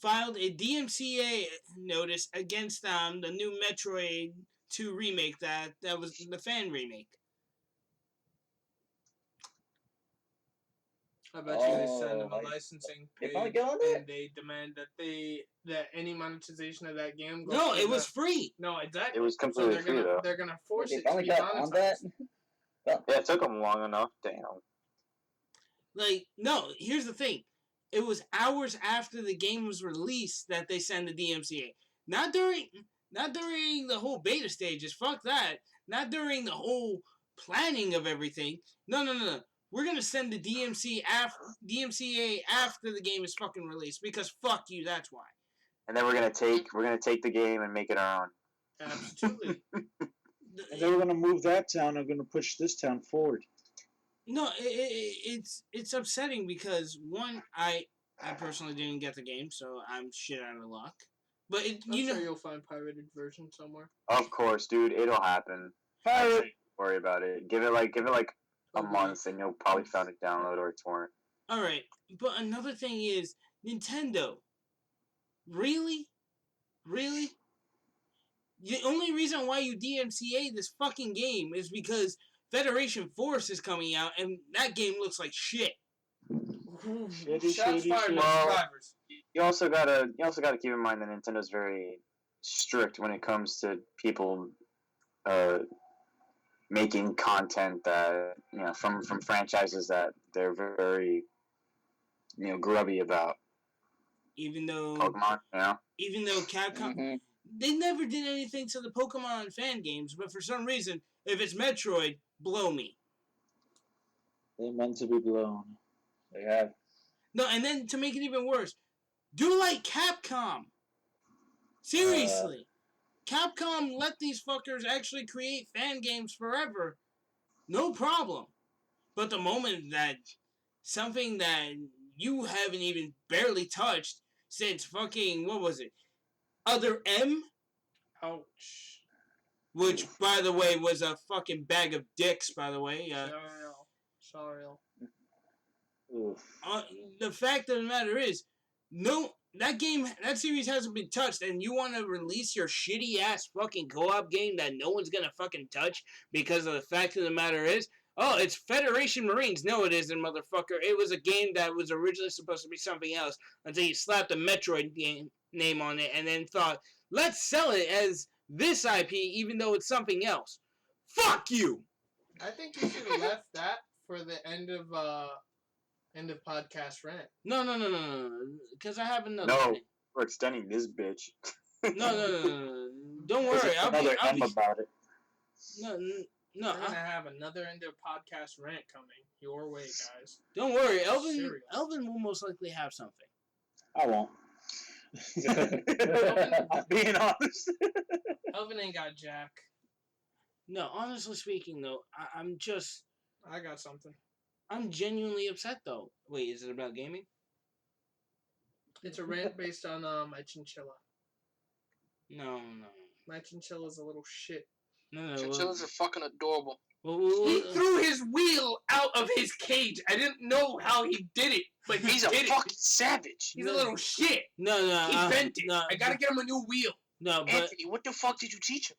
[SPEAKER 7] filed a DMCA notice against the new Metroid 2 remake that was the fan remake.
[SPEAKER 1] I bet you they send
[SPEAKER 4] Oh,
[SPEAKER 1] them a
[SPEAKER 4] like,
[SPEAKER 1] licensing
[SPEAKER 4] they
[SPEAKER 1] page
[SPEAKER 4] finally get on that?
[SPEAKER 1] and they demand that any monetization of that game goes
[SPEAKER 7] No,
[SPEAKER 1] to
[SPEAKER 7] it was free.
[SPEAKER 1] No, exactly.
[SPEAKER 5] It was
[SPEAKER 1] So
[SPEAKER 5] completely
[SPEAKER 1] they're
[SPEAKER 5] free,
[SPEAKER 1] gonna
[SPEAKER 5] though.
[SPEAKER 1] they're gonna force
[SPEAKER 4] They
[SPEAKER 1] it to
[SPEAKER 4] finally
[SPEAKER 1] be
[SPEAKER 4] got on that.
[SPEAKER 1] monetized.
[SPEAKER 5] Yeah, it took them long enough. Damn.
[SPEAKER 7] Like, no, here's the thing. It was hours after the game was released that they sent the DMCA. Not during the whole beta stages. Fuck that. Not during the whole planning of everything. No. We're gonna send the DMCA after the game is fucking released because fuck you. That's why.
[SPEAKER 5] And then we're gonna take the game and make it our own.
[SPEAKER 1] Absolutely.
[SPEAKER 3] And they were going to move that town and going to push this town forward.
[SPEAKER 7] No, it's upsetting because one, I personally didn't get the game, so I'm shit out of luck. But
[SPEAKER 1] I'm sure you'll find pirated version somewhere.
[SPEAKER 5] Of course, dude, it'll happen.
[SPEAKER 3] Pirate.
[SPEAKER 5] Don't worry about it. Give it like a month, and you'll probably find a download or a torrent.
[SPEAKER 7] all right. But another thing is Nintendo. Really? The only reason why you DMCA this fucking game is because Federation Force is coming out, and that game looks like shit.
[SPEAKER 3] Shitty,
[SPEAKER 1] Shots
[SPEAKER 3] shitty,
[SPEAKER 1] fired,
[SPEAKER 3] shitty.
[SPEAKER 5] Well,
[SPEAKER 1] subscribers.
[SPEAKER 5] You also gotta keep in mind that Nintendo's very strict when it comes to people making content that from franchises that they're very grubby about.
[SPEAKER 7] Even though
[SPEAKER 5] Pokemon,
[SPEAKER 7] Capcom,
[SPEAKER 6] Mhm.
[SPEAKER 7] they never did anything to the Pokemon fan games, but for some reason, if it's Metroid, blow me.
[SPEAKER 3] They're meant to be blown.
[SPEAKER 4] They have.
[SPEAKER 7] No, and then to make it even worse, do like Capcom. Seriously. Capcom let these fuckers actually create fan games forever. No problem. But the moment that something that you haven't even barely touched since fucking, what was it? Other M?
[SPEAKER 2] Ouch.
[SPEAKER 7] Which, by the way, was a fucking bag of dicks, by the way.
[SPEAKER 2] Sorry.
[SPEAKER 3] Oof.
[SPEAKER 7] The fact of the matter is, no, that series hasn't been touched, and you want to release your shitty ass fucking co-op game that no one's gonna fucking touch because of the fact of the matter is, oh, it's Federation Marines. No, it isn't, motherfucker. It was a game that was originally supposed to be something else until you slapped a Metroid game name on it and then thought, let's sell it as this IP even though it's something else. Fuck you!
[SPEAKER 2] I think you should have left that for the end of podcast rant.
[SPEAKER 7] No. Because I have another
[SPEAKER 5] No.
[SPEAKER 7] thing.
[SPEAKER 5] We're extending this bitch.
[SPEAKER 7] No. Don't
[SPEAKER 5] There's
[SPEAKER 7] worry. I'll
[SPEAKER 5] another M
[SPEAKER 7] be
[SPEAKER 5] about it.
[SPEAKER 7] no.
[SPEAKER 2] We're gonna have another end of podcast rant coming your way, guys.
[SPEAKER 7] Don't worry. Elvin
[SPEAKER 2] Serious.
[SPEAKER 7] will most likely have something.
[SPEAKER 3] I won't. I'm being honest.
[SPEAKER 2] Elvin ain't got jack.
[SPEAKER 7] No, honestly speaking, though,
[SPEAKER 2] I got something.
[SPEAKER 7] I'm genuinely upset, though. Wait, is it about gaming?
[SPEAKER 2] It's a rant based on my chinchilla.
[SPEAKER 7] No.
[SPEAKER 2] My chinchilla's a little shit.
[SPEAKER 7] No.
[SPEAKER 6] Chinchillas are fucking adorable.
[SPEAKER 2] He threw his wheel out of his cage. I didn't know how he did it, but
[SPEAKER 6] He's a
[SPEAKER 2] did
[SPEAKER 6] fucking
[SPEAKER 2] it.
[SPEAKER 6] savage.
[SPEAKER 2] He's a little shit.
[SPEAKER 7] No.
[SPEAKER 2] He bent it.
[SPEAKER 7] No,
[SPEAKER 2] I gotta get him a new wheel.
[SPEAKER 7] No, but
[SPEAKER 6] Anthony, what the fuck did you teach him?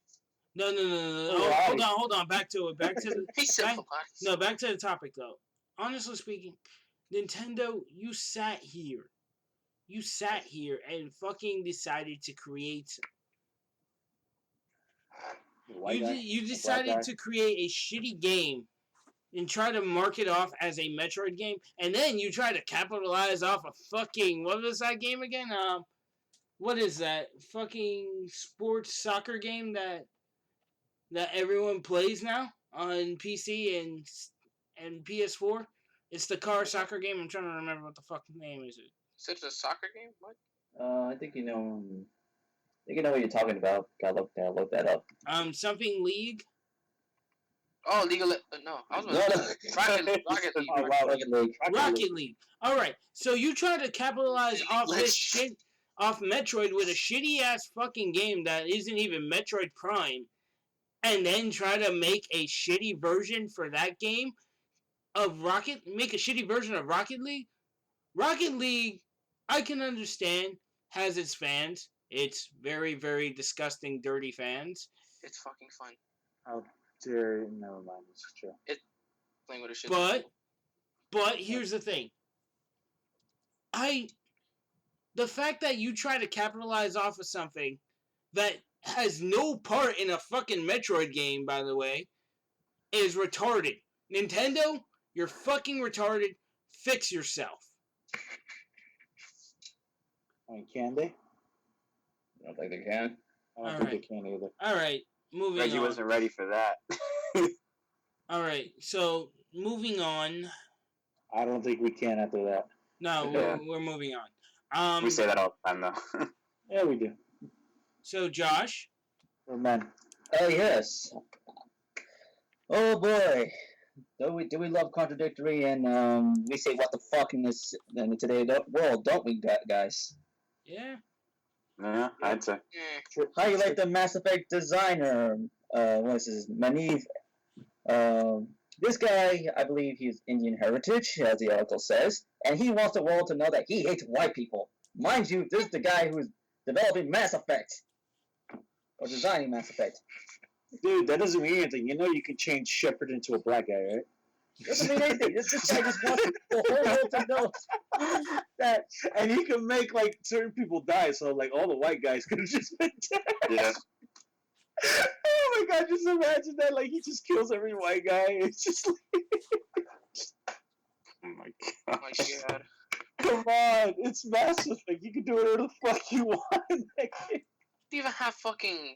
[SPEAKER 7] no.
[SPEAKER 3] Right.
[SPEAKER 7] Hold on. Back to it. Back to the.
[SPEAKER 6] He said,
[SPEAKER 7] Back to the topic, though. Honestly speaking, Nintendo, you sat here and fucking decided to create. You decided to create a shitty game and try to mark it off as a Metroid game, and then you try to capitalize off a fucking, what was that game again? What is that fucking sports soccer game that everyone plays now on PC and PS4? It's the car soccer game. I'm trying to remember what the fucking name is.
[SPEAKER 6] Is it a soccer game? What?
[SPEAKER 4] I think you know. I think you know what you're talking about. Gotta look that up.
[SPEAKER 7] Something League.
[SPEAKER 6] Oh, League of no. I was gonna
[SPEAKER 4] No.
[SPEAKER 6] Rocket League.
[SPEAKER 4] Oh, wow, Rocket League.
[SPEAKER 7] Rocket League. All right. So you try to capitalize off this shit, off Metroid with a shitty ass fucking game that isn't even Metroid Prime, and then try to make a shitty version for that game of make a shitty version of Rocket League. Rocket League, I can understand, has its fans. It's very, very disgusting, dirty fans.
[SPEAKER 6] It's fucking fun.
[SPEAKER 3] How dare you? Never mind. It's true.
[SPEAKER 6] Playing with a shit.
[SPEAKER 7] But here's the thing. The fact that you try to capitalize off of something that has no part in a fucking Metroid game, by the way, is retarded. Nintendo, you're fucking retarded. Fix yourself.
[SPEAKER 3] I mean, can they?
[SPEAKER 4] I don't think they can.
[SPEAKER 3] I don't think
[SPEAKER 7] Alright.
[SPEAKER 3] they can either.
[SPEAKER 7] All right, moving
[SPEAKER 5] Reggie
[SPEAKER 7] on.
[SPEAKER 5] wasn't ready for that.
[SPEAKER 7] All right, so moving on.
[SPEAKER 3] I don't think we can after that.
[SPEAKER 7] No,
[SPEAKER 5] Yeah.
[SPEAKER 7] we're moving on.
[SPEAKER 5] We say that all the time, though.
[SPEAKER 3] Yeah, we do.
[SPEAKER 7] So Josh,
[SPEAKER 3] We're men.
[SPEAKER 4] Oh yes. Oh boy. Do we love contradictory and we say what the fuck in today's world, don't we, guys?
[SPEAKER 7] yeah.
[SPEAKER 5] Yeah, I'd say.
[SPEAKER 4] How you like the Mass Effect designer? What is his Maniv? This guy, I believe he's Indian heritage, as the article says, and he wants the world to know that he hates white people. Mind you, this is the guy who's developing Mass Effect or designing Mass Effect.
[SPEAKER 3] Dude, that doesn't mean anything. You know you can change Shepard into a black guy, right?
[SPEAKER 4] Doesn't mean anything. This guy just wants the whole world to know that.
[SPEAKER 3] And he can make, like, certain people die, so, like, all the white guys could have just been dead.
[SPEAKER 5] Yeah.
[SPEAKER 3] Oh my god, just imagine that, like, he just kills every white guy. It's just like,
[SPEAKER 5] Oh my
[SPEAKER 6] Oh
[SPEAKER 5] god.
[SPEAKER 6] my god.
[SPEAKER 3] come on, it's Mass Effect. You can do whatever the fuck you want in that game.
[SPEAKER 6] You even have fucking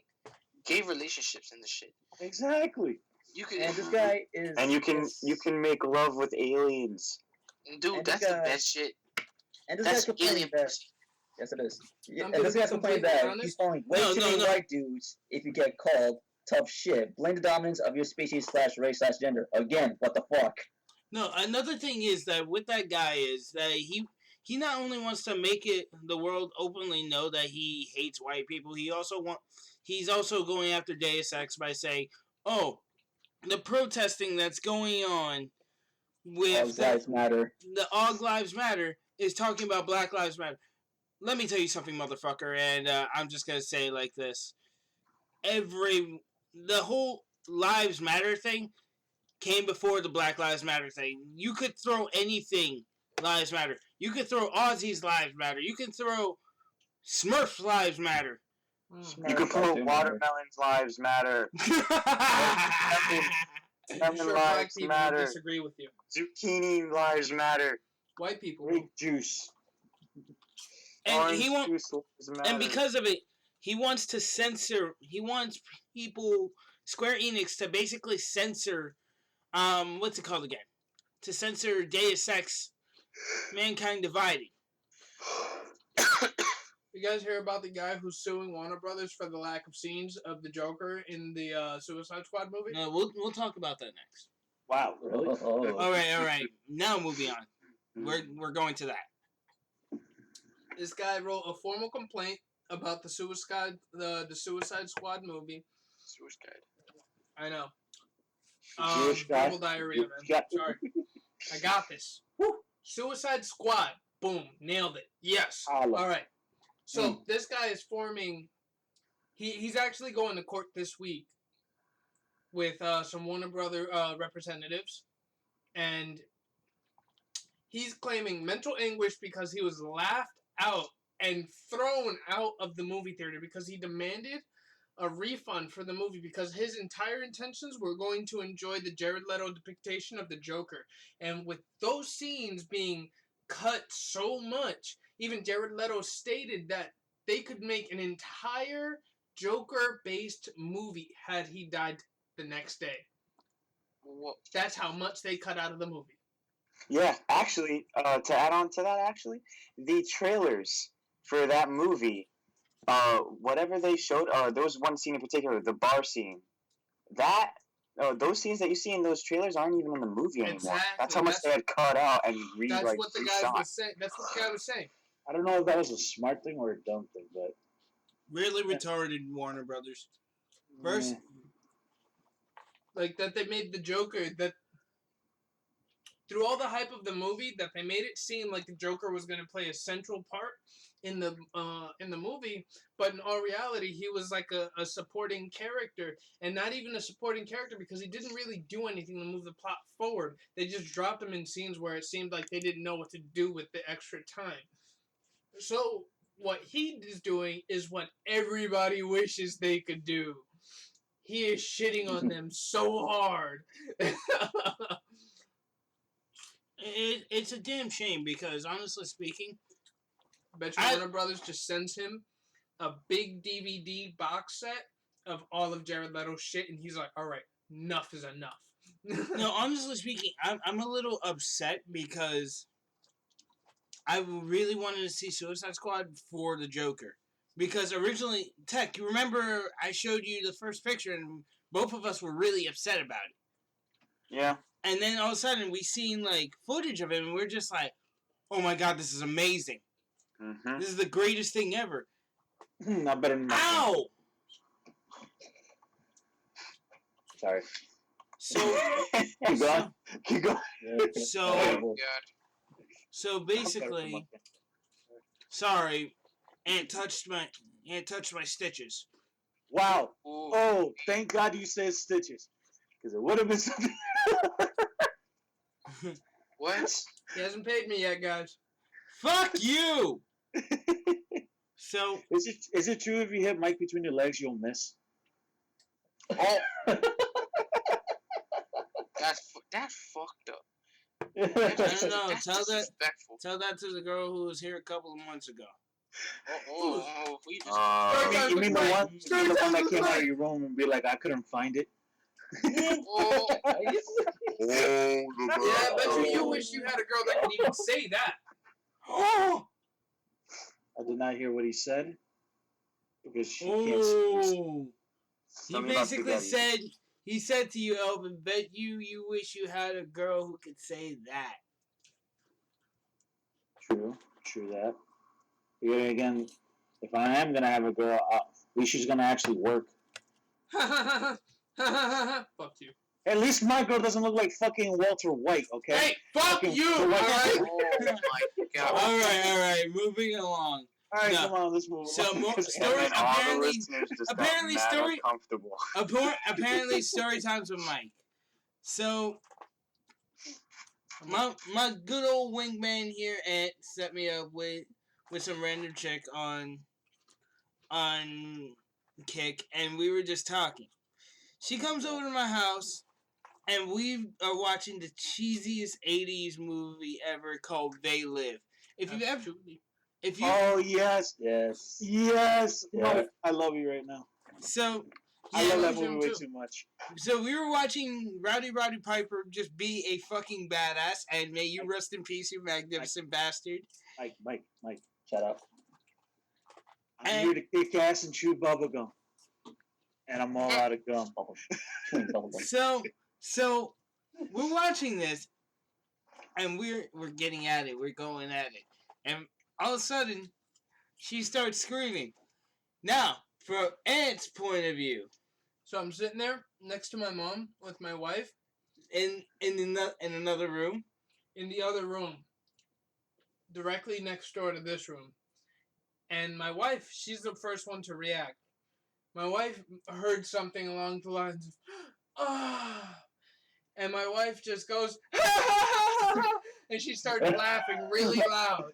[SPEAKER 6] gay relationships in this shit.
[SPEAKER 3] Exactly.
[SPEAKER 6] You could,
[SPEAKER 4] And this guy is.
[SPEAKER 5] And you can make love with aliens.
[SPEAKER 6] dude,
[SPEAKER 4] and
[SPEAKER 6] that's
[SPEAKER 4] this
[SPEAKER 6] the
[SPEAKER 4] guy-
[SPEAKER 6] best shit.
[SPEAKER 4] And this
[SPEAKER 6] That's
[SPEAKER 4] guy's complaining
[SPEAKER 6] alien
[SPEAKER 4] that.
[SPEAKER 6] pussy.
[SPEAKER 4] Yes, it is. Yeah,
[SPEAKER 2] I'm
[SPEAKER 4] and
[SPEAKER 2] gonna
[SPEAKER 4] this
[SPEAKER 2] be
[SPEAKER 4] guy's complaining
[SPEAKER 2] completely
[SPEAKER 4] that
[SPEAKER 2] honest.
[SPEAKER 4] he's calling way
[SPEAKER 7] No,
[SPEAKER 4] too
[SPEAKER 7] no,
[SPEAKER 4] many
[SPEAKER 7] no.
[SPEAKER 4] white dudes if you get called tough shit. Blame the dominance of your species / race / gender. Again, what the fuck?
[SPEAKER 7] No, another thing is that with that guy is that he not only wants to make it the world openly know that he hates white people, he's also going after Deus Ex by saying, "Oh, the protesting that's going on
[SPEAKER 4] All
[SPEAKER 7] with
[SPEAKER 4] lives matter.
[SPEAKER 7] the All Lives Matter is talking about Black Lives Matter." Let me tell you something, motherfucker, and I'm just gonna say it like this: the whole Lives Matter thing came before the Black Lives Matter thing. You could throw anything Lives Matter. You could throw Aussie's Lives Matter. You can throw Smurfs Lives Matter.
[SPEAKER 5] You can
[SPEAKER 4] Smart,
[SPEAKER 5] put watermelons lives matter.
[SPEAKER 2] I'm
[SPEAKER 5] Lemon
[SPEAKER 2] sure black
[SPEAKER 5] lives
[SPEAKER 2] people would
[SPEAKER 5] matter.
[SPEAKER 2] disagree with you.
[SPEAKER 5] Zucchini lives matter.
[SPEAKER 2] White people.
[SPEAKER 3] Grape juice.
[SPEAKER 7] And
[SPEAKER 5] Orange
[SPEAKER 7] he won't.
[SPEAKER 5] juice lives matter.
[SPEAKER 7] And because of it, he wants to censor. He wants people, Square Enix, to basically censor. What's it called again? To censor Deus Ex, Mankind Divided.
[SPEAKER 2] You guys hear about the guy who's suing Warner Brothers for the lack of scenes of the Joker in the Suicide Squad movie?
[SPEAKER 7] No, we'll talk about that next.
[SPEAKER 3] Wow, really?
[SPEAKER 4] Oh.
[SPEAKER 7] All right. Now moving on. We're going to that.
[SPEAKER 2] This guy wrote a formal complaint about the Suicide Squad movie.
[SPEAKER 6] Suicide.
[SPEAKER 2] I know.
[SPEAKER 3] Jewish guy.
[SPEAKER 2] Verbal diarrhea, man.
[SPEAKER 3] Yeah.
[SPEAKER 2] Sorry. I got this. Woo. Suicide Squad. Boom. Nailed it. Yes.
[SPEAKER 3] Holla.
[SPEAKER 2] All right. So this guy is forming. He's actually going to court this week with some Warner Brother representatives, and he's claiming mental anguish because he was laughed out and thrown out of the movie theater because he demanded a refund for the movie because his entire intentions were going to enjoy the Jared Leto depiction of the Joker. And with those scenes being cut so much, even Jared Leto stated that they could make an entire Joker-based movie had he died the next day.
[SPEAKER 6] What?
[SPEAKER 2] That's how much they cut out of the movie.
[SPEAKER 5] Yeah, actually, to add on to that, actually, the trailers for that movie, whatever they showed, there was one scene in particular, the bar scene. Those scenes that you see in those trailers aren't even in the movie anymore.
[SPEAKER 2] Exactly,
[SPEAKER 5] That's how much they had cut out and
[SPEAKER 2] That's what the guy
[SPEAKER 5] reshot.
[SPEAKER 2] was saying. That's what the guy was saying.
[SPEAKER 3] I don't know if that was a smart thing or a dumb thing, but
[SPEAKER 7] Really retarded, Warner Brothers. First,
[SPEAKER 2] Like that they made the Joker that through all the hype of the movie that they made it seem like the Joker was going to play a central part in the movie, but in all reality he was like a supporting character, and not even a supporting character because he didn't really do anything to move the plot forward. They just dropped him in scenes where it seemed like they didn't know what to do with the extra time. So what he is doing is what everybody wishes they could do. He is shitting on them so hard.
[SPEAKER 7] it's a damn shame because honestly speaking,
[SPEAKER 2] Bet you Warner Brothers just sends him a big DVD box set of all of Jared Leto's shit, and he's like, all right, enough is enough.
[SPEAKER 7] no, honestly speaking, I'm a little upset because I really wanted to see Suicide Squad for the Joker. Because originally, Tech, you remember I showed you the first picture and both of us were really upset about it.
[SPEAKER 5] Yeah.
[SPEAKER 7] And then all of a sudden we seen like footage of him and we're just like, oh my god, this is amazing.
[SPEAKER 5] Mm-hmm.
[SPEAKER 7] This is the greatest thing ever.
[SPEAKER 3] not better than nothing.
[SPEAKER 7] Ow!
[SPEAKER 3] Sorry.
[SPEAKER 7] So,
[SPEAKER 3] Keep going. Keep going.
[SPEAKER 7] so,
[SPEAKER 6] God.
[SPEAKER 7] so basically, sorry, Aunt touched my stitches.
[SPEAKER 3] Wow.
[SPEAKER 6] Ooh.
[SPEAKER 3] Oh, thank God you said stitches, because it would have been something.
[SPEAKER 6] What?
[SPEAKER 2] He hasn't paid me yet, guys.
[SPEAKER 7] Fuck you! So,
[SPEAKER 3] Is it true if you hit Mike between your legs, you'll miss?
[SPEAKER 6] Oh. That's fucked up.
[SPEAKER 7] I
[SPEAKER 6] That's,
[SPEAKER 7] don't know,
[SPEAKER 6] that's
[SPEAKER 7] tell that-
[SPEAKER 6] disrespectful.
[SPEAKER 7] tell that to the girl who was here a couple of months ago.
[SPEAKER 6] We just.
[SPEAKER 3] You mean the one that came out of your room and be like, I couldn't find it?
[SPEAKER 6] Oh,
[SPEAKER 2] Yeah, I bet you wish you had a girl that could even say that.
[SPEAKER 7] Oh!
[SPEAKER 3] I did not hear what he said because she can't.
[SPEAKER 7] Oh! He
[SPEAKER 5] Tell me about
[SPEAKER 7] basically
[SPEAKER 5] spaghetti.
[SPEAKER 7] he said to you, Elvin, bet you wish you had a girl who could say that.
[SPEAKER 3] True that. But yet again, if I am gonna have a girl, at least she's gonna actually work.
[SPEAKER 2] Fuck you.
[SPEAKER 3] At least my girl doesn't look like fucking Walter White, okay?
[SPEAKER 2] Hey, fuck
[SPEAKER 3] Fucking
[SPEAKER 2] you!
[SPEAKER 3] the white-
[SPEAKER 2] Alright?
[SPEAKER 6] Oh my god.
[SPEAKER 7] All right, moving along.
[SPEAKER 3] All right,
[SPEAKER 7] No.
[SPEAKER 3] come on, let's move
[SPEAKER 7] So
[SPEAKER 3] on.
[SPEAKER 7] more
[SPEAKER 3] Because-
[SPEAKER 7] story-
[SPEAKER 5] And then all
[SPEAKER 7] apparently-
[SPEAKER 5] the listeners just
[SPEAKER 7] apparently
[SPEAKER 5] got mad
[SPEAKER 7] story-
[SPEAKER 5] uncomfortable.
[SPEAKER 7] Apparently, story times with Mike. So, my good old wingman here, Ant, set me up with some random chick on Kick, and we were just talking. She comes over to my house, and we are watching the cheesiest 80s movie ever called They Live. If you ever, if you,
[SPEAKER 3] Oh yes,
[SPEAKER 4] Yes.
[SPEAKER 3] yes.
[SPEAKER 4] Yeah.
[SPEAKER 3] No, I love you right now.
[SPEAKER 7] so
[SPEAKER 3] I
[SPEAKER 7] yeah,
[SPEAKER 3] love that
[SPEAKER 2] love him
[SPEAKER 3] movie way
[SPEAKER 2] too.
[SPEAKER 3] too much.
[SPEAKER 7] so we were watching Rowdy Piper just be a fucking badass, and may you rest in peace, you magnificent bastard.
[SPEAKER 3] Mike.
[SPEAKER 4] Shut up.
[SPEAKER 3] I'm here to kick ass and chew bubble gum, and I'm all out of gum.
[SPEAKER 4] Chewing bubble gum.
[SPEAKER 7] So we're watching this, and we're getting at it. We're going at it, and all of a sudden, she starts screaming. Now, from Ant's point of view,
[SPEAKER 2] So I'm sitting there next to my mom with my wife
[SPEAKER 7] in another room.
[SPEAKER 2] in the other room, directly next door to this room. And my wife, she's the first one to react. My wife heard something along the lines of, ah. And my wife just goes, and she started laughing really loud.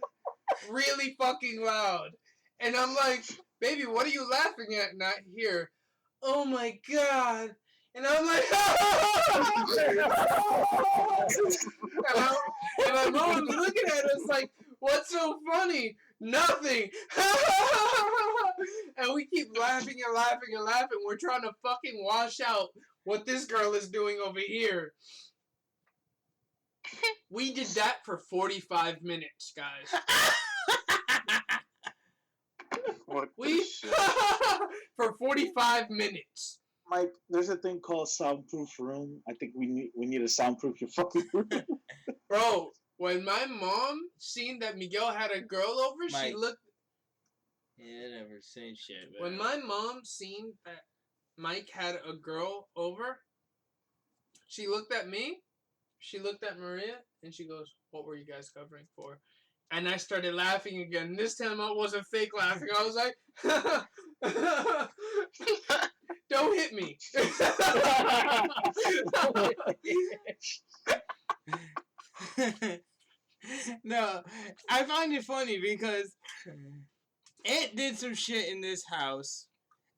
[SPEAKER 2] Really fucking loud. And I'm like, baby, what are you laughing at? Not here. Oh my god. And I'm like, and my mom's looking at us like, what's so funny? Nothing. And we keep laughing and laughing and laughing. We're trying to fucking wash out what this girl is doing over here. We did that for 45 minutes, guys.
[SPEAKER 5] What the
[SPEAKER 2] We
[SPEAKER 5] shit?
[SPEAKER 2] for 45 minutes.
[SPEAKER 3] Mike, there's a thing called soundproof room. I think we need to soundproof your fucking room.
[SPEAKER 2] Bro, when my mom seen that Miguel had a girl over, she
[SPEAKER 7] Mike.
[SPEAKER 2] looked.
[SPEAKER 7] Yeah, never say shit.
[SPEAKER 2] When my mom seen that Mike had a girl over, she looked at me, she looked at Maria, and she goes, "What were you guys covering for?" And I started laughing again. This time I wasn't fake laughing. I was like, "Don't hit me."
[SPEAKER 7] No, I find it funny because Ant did some shit in this house.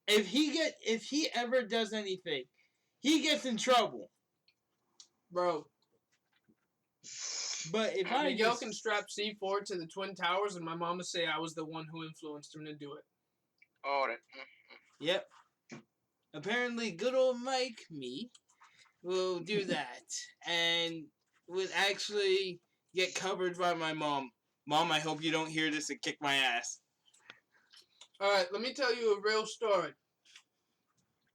[SPEAKER 7] If he ever does anything, he gets in trouble.
[SPEAKER 2] Bro,
[SPEAKER 7] But if I
[SPEAKER 2] Miguel
[SPEAKER 7] just,
[SPEAKER 2] can strap C4 to the Twin Towers, and my mama say I was the one who influenced him to do it.
[SPEAKER 6] Oh, that.
[SPEAKER 7] yep. Apparently, good old Mike me will do that and would actually get covered by my mom. Mom, I hope you don't hear this and kick my ass.
[SPEAKER 2] Alright, let me tell you a real story.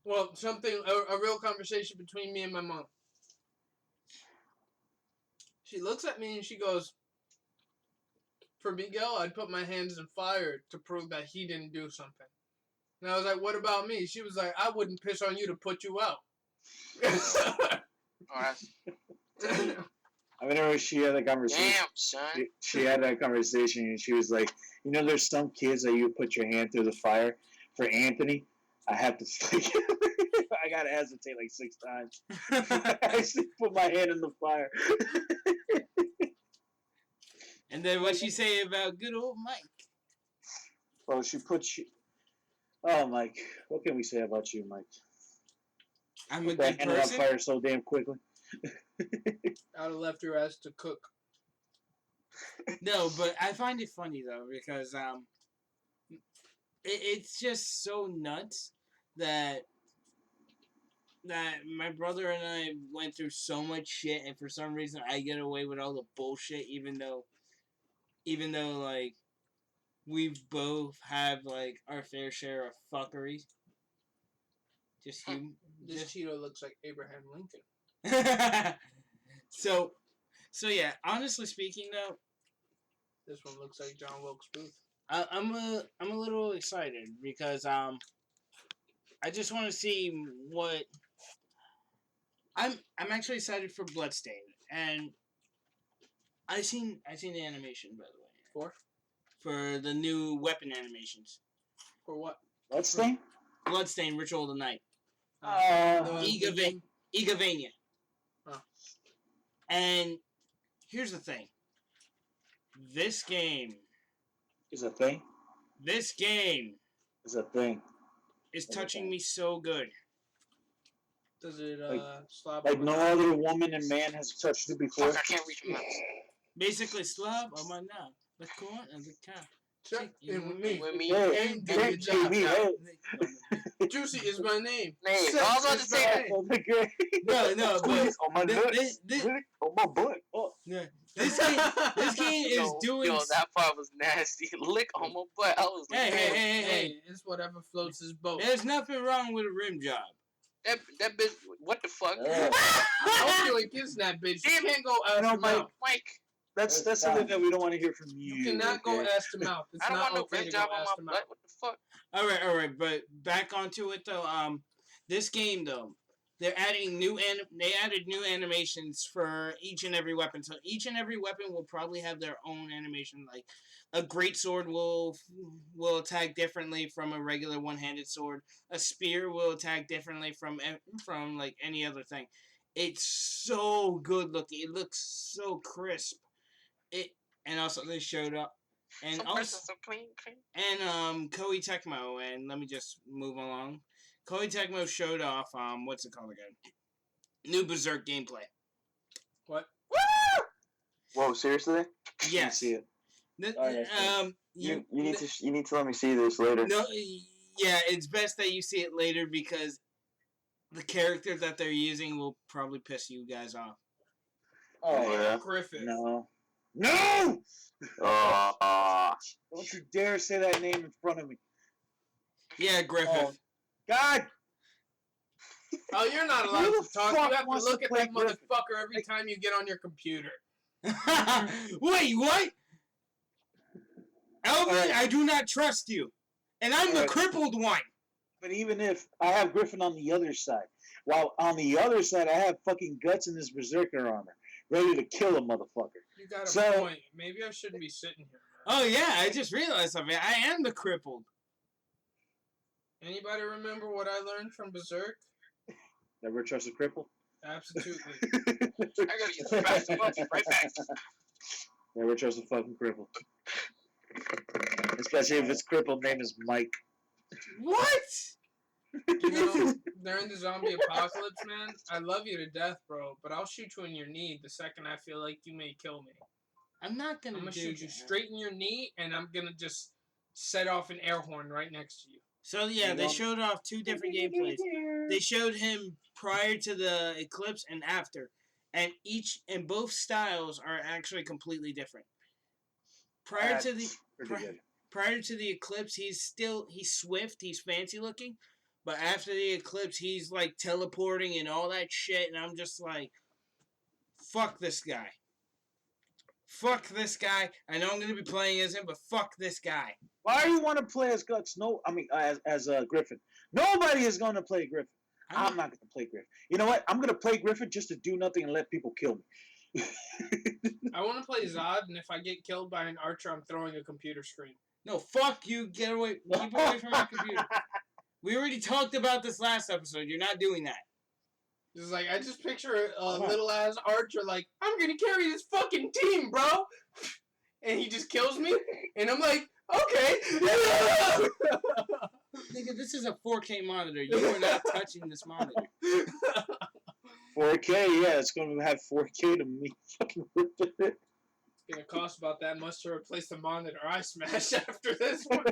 [SPEAKER 2] Well, a real conversation between me and my mom. She looks at me and she goes, "For Miguel, I'd put my hands in fire to prove that he didn't do something." And I was like, "What about me?" She was like, "I wouldn't piss on you to put you out."
[SPEAKER 6] Oh, that's.
[SPEAKER 3] I remember she had a conversation.
[SPEAKER 6] Damn, son.
[SPEAKER 3] She had that conversation and she was like, you know, there's some kids that you put your hand through the fire. For Anthony, I have to like, I gotta hesitate like 6 times. I actually put my hand in the fire.
[SPEAKER 7] And then what she say about good old Mike?
[SPEAKER 3] Well, she put you. Oh, Mike, what can we say about you, Mike?
[SPEAKER 7] I'm a
[SPEAKER 3] Put that
[SPEAKER 7] good
[SPEAKER 3] hand on
[SPEAKER 7] person.
[SPEAKER 3] fire so damn quickly.
[SPEAKER 2] I'd have left your ass to cook.
[SPEAKER 7] No, but I find it funny though because it's just so nuts that my brother and I went through so much shit, and for some reason I get away with all the bullshit, even though even though like we both have like our fair share of fuckery. Just you.
[SPEAKER 2] This
[SPEAKER 7] Just
[SPEAKER 2] Cheeto looks like Abraham Lincoln.
[SPEAKER 7] so yeah. Honestly speaking, though,
[SPEAKER 2] This one looks like John Wilkes Booth.
[SPEAKER 7] I'm a little excited because I just want to see what I'm actually excited for Bloodstained, and I seen the animation, by the way, for the new weapon animations.
[SPEAKER 2] For what?
[SPEAKER 3] Let's think.
[SPEAKER 7] Bloodstained Ritual of the Night.
[SPEAKER 2] The-
[SPEAKER 7] Igavania.
[SPEAKER 2] Oh.
[SPEAKER 7] And here's the thing. This game
[SPEAKER 3] Is a thing.
[SPEAKER 7] is touching me so good.
[SPEAKER 2] Does it
[SPEAKER 3] Like-
[SPEAKER 2] slap
[SPEAKER 3] Like
[SPEAKER 2] on
[SPEAKER 3] no
[SPEAKER 2] the-
[SPEAKER 3] other woman and man has touched it before.
[SPEAKER 6] Fuck, I can't reach my mouse.
[SPEAKER 7] Basically, Slav on my now. The corn and the cow.
[SPEAKER 2] Check in with me.
[SPEAKER 6] With me.
[SPEAKER 3] Hey,
[SPEAKER 2] And do
[SPEAKER 3] hey,
[SPEAKER 2] the job.
[SPEAKER 3] hey, hey.
[SPEAKER 2] Juicy is my name.
[SPEAKER 6] Name. I was about to
[SPEAKER 2] Sex
[SPEAKER 6] say
[SPEAKER 2] is my
[SPEAKER 6] that.
[SPEAKER 2] name.
[SPEAKER 3] Oh, the great.
[SPEAKER 7] No, but
[SPEAKER 3] Squeeze on my nuts.
[SPEAKER 7] this
[SPEAKER 3] On my butt. Oh,
[SPEAKER 7] game is
[SPEAKER 6] Yo,
[SPEAKER 7] doing.
[SPEAKER 6] Yo, that part was nasty. Lick on my butt. I was like,
[SPEAKER 7] Hey,
[SPEAKER 6] damn.
[SPEAKER 2] Hey, it's whatever floats his boat.
[SPEAKER 7] There's nothing wrong with a rim job.
[SPEAKER 6] That bitch. What the fuck?
[SPEAKER 3] Yeah.
[SPEAKER 2] I hope you ain't kissing that bitch. You
[SPEAKER 6] Damn it.
[SPEAKER 2] can't go ass
[SPEAKER 3] No,
[SPEAKER 2] to
[SPEAKER 3] Mike.
[SPEAKER 2] mouth.
[SPEAKER 6] Mike,
[SPEAKER 3] that's something that we don't want to hear from you.
[SPEAKER 2] You cannot go
[SPEAKER 3] okay?
[SPEAKER 2] ass to mouth. It's
[SPEAKER 6] I don't
[SPEAKER 2] not
[SPEAKER 6] want no
[SPEAKER 2] okay
[SPEAKER 6] rim
[SPEAKER 2] to
[SPEAKER 6] job
[SPEAKER 2] go
[SPEAKER 6] on
[SPEAKER 2] ass
[SPEAKER 6] my
[SPEAKER 2] to mouth.
[SPEAKER 6] butt. What the fuck?
[SPEAKER 7] All right, but back onto it though. This game though, they're adding they added new animations for each and every weapon. So each and every weapon will probably have their own animation. Like a great sword will attack differently from a regular one-handed sword. A spear will attack differently from like any other thing. It's so good looking. It looks so crisp. And also they showed up. And
[SPEAKER 6] Some
[SPEAKER 7] also,
[SPEAKER 6] person, so clean.
[SPEAKER 7] and Koei Tecmo, and let me just move along. Koei Tecmo showed off what's it called again? New Berserk gameplay.
[SPEAKER 2] What?
[SPEAKER 5] Whoa, seriously?
[SPEAKER 3] Can't
[SPEAKER 7] Yes.
[SPEAKER 3] see it.
[SPEAKER 7] The-
[SPEAKER 4] Alright,
[SPEAKER 5] You need to let me see this later.
[SPEAKER 7] No, yeah, it's best that you see it later because the character that they're using will probably piss you guys off.
[SPEAKER 5] Oh yeah.
[SPEAKER 2] Griffith.
[SPEAKER 3] No. No!
[SPEAKER 5] Oh,
[SPEAKER 3] Don't you dare say that name in front of me.
[SPEAKER 7] Yeah, Griffith.
[SPEAKER 3] Oh. God!
[SPEAKER 2] Oh, you're not
[SPEAKER 3] Who
[SPEAKER 2] allowed
[SPEAKER 3] the
[SPEAKER 2] to talk.
[SPEAKER 3] fuck
[SPEAKER 2] You have to
[SPEAKER 3] wants to
[SPEAKER 2] look at
[SPEAKER 3] play
[SPEAKER 2] that
[SPEAKER 3] Griffith?
[SPEAKER 2] motherfucker every time you get on your computer.
[SPEAKER 7] Wait, what? Elvin,
[SPEAKER 3] Alright.
[SPEAKER 7] I do not trust you. And I'm the
[SPEAKER 3] Alright.
[SPEAKER 7] crippled one.
[SPEAKER 3] But even if I have Griffin on the other side, while on the other side I have fucking Guts in this Berserker armor, ready to kill a motherfucker.
[SPEAKER 2] You got a
[SPEAKER 3] So-
[SPEAKER 2] point. Maybe I shouldn't be sitting here.
[SPEAKER 7] Oh, yeah, I just realized something. I am the crippled.
[SPEAKER 2] Anybody remember what I learned from Berserk?
[SPEAKER 3] Never trust a cripple.
[SPEAKER 2] Absolutely.
[SPEAKER 6] I gotta use the bathroom. I'll be right back.
[SPEAKER 3] Never trust a fucking cripple. Especially if its crippled name is Mike.
[SPEAKER 7] What?
[SPEAKER 2] You know, during the zombie apocalypse, man, I love you to death, bro, but I'll shoot you in your knee the second I feel like you may kill me.
[SPEAKER 7] I'm not gonna
[SPEAKER 2] I'm gonna
[SPEAKER 7] do
[SPEAKER 2] shoot you
[SPEAKER 7] that.
[SPEAKER 2] straight in your knee, and I'm gonna just set off an air horn right next to you.
[SPEAKER 7] So yeah, they showed off two different gameplays. They showed him prior to the eclipse and after, and both styles are actually completely different. Prior to the
[SPEAKER 3] Pretty good.
[SPEAKER 7] prior to the eclipse, he's swift, he's fancy looking, but after the eclipse, he's like teleporting and all that shit, and I'm just like, fuck this guy. Fuck this guy. I know I'm gonna be playing as him, but fuck this guy.
[SPEAKER 3] Why do you want to play as Guts? No, I mean as Griffin. Nobody is going to play Griffin. I'm not going to play Griffin. You know what? I'm going to play Griffin just to do nothing and let people kill me.
[SPEAKER 2] I want to play Zod, and if I get killed by an archer, I'm throwing a computer screen.
[SPEAKER 7] No, fuck you. Get away. Keep away from my computer. We already talked about this last episode. You're not doing that.
[SPEAKER 2] Just like, I just picture a little ass archer like, I'm gonna carry this fucking team, bro! And he just kills me, and I'm like, okay!
[SPEAKER 7] Nigga, this is a 4K monitor. You are not touching this monitor.
[SPEAKER 3] 4K, yeah, it's going to have 4K to me. Fucking rip it.
[SPEAKER 2] It's gonna cost about that much to replace the monitor I smashed after this one.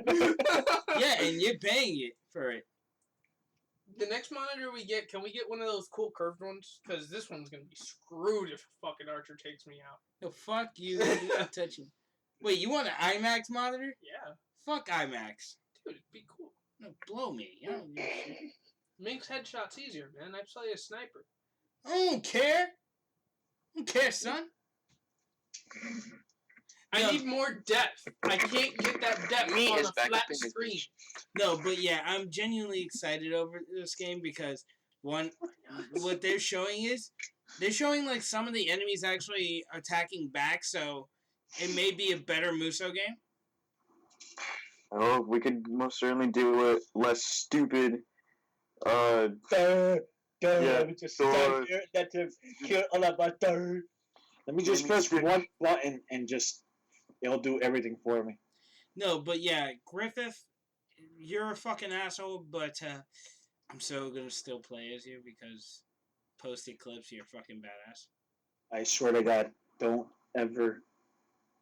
[SPEAKER 7] Yeah, and you're paying it for it.
[SPEAKER 2] The next monitor we get, can we get one of those cool curved ones? Because this one's gonna be screwed if fucking archer takes me out.
[SPEAKER 7] No, fuck you. You're not touching. Wait, you want an IMAX monitor?
[SPEAKER 2] Yeah,
[SPEAKER 7] Fuck IMAX.
[SPEAKER 2] dude, it'd be cool.
[SPEAKER 7] No, blow me. I don't give a shit.
[SPEAKER 2] Makes headshots easier, man. I play a sniper.
[SPEAKER 7] I don't care. I don't care, son.
[SPEAKER 2] I
[SPEAKER 7] Yeah.
[SPEAKER 2] need more depth. I can't get that depth
[SPEAKER 6] Me
[SPEAKER 2] on
[SPEAKER 6] is
[SPEAKER 2] a
[SPEAKER 6] back
[SPEAKER 2] flat
[SPEAKER 6] up in the
[SPEAKER 2] screen.
[SPEAKER 6] bitch.
[SPEAKER 7] No, but yeah, I'm genuinely excited over this game because one, what they're showing is they're showing like some of the enemies actually attacking back, so it may be a better Muso game.
[SPEAKER 5] Oh, we could most certainly do it less stupid.
[SPEAKER 3] Let
[SPEAKER 5] Yeah,
[SPEAKER 3] me just
[SPEAKER 5] so-
[SPEAKER 3] kill all of my third. Let me just press one button and just it'll do everything for me.
[SPEAKER 7] No, but yeah, Griffith, you're a fucking asshole, but I'm so gonna still play as you because post Eclipse, you're fucking badass.
[SPEAKER 3] I swear to God, don't ever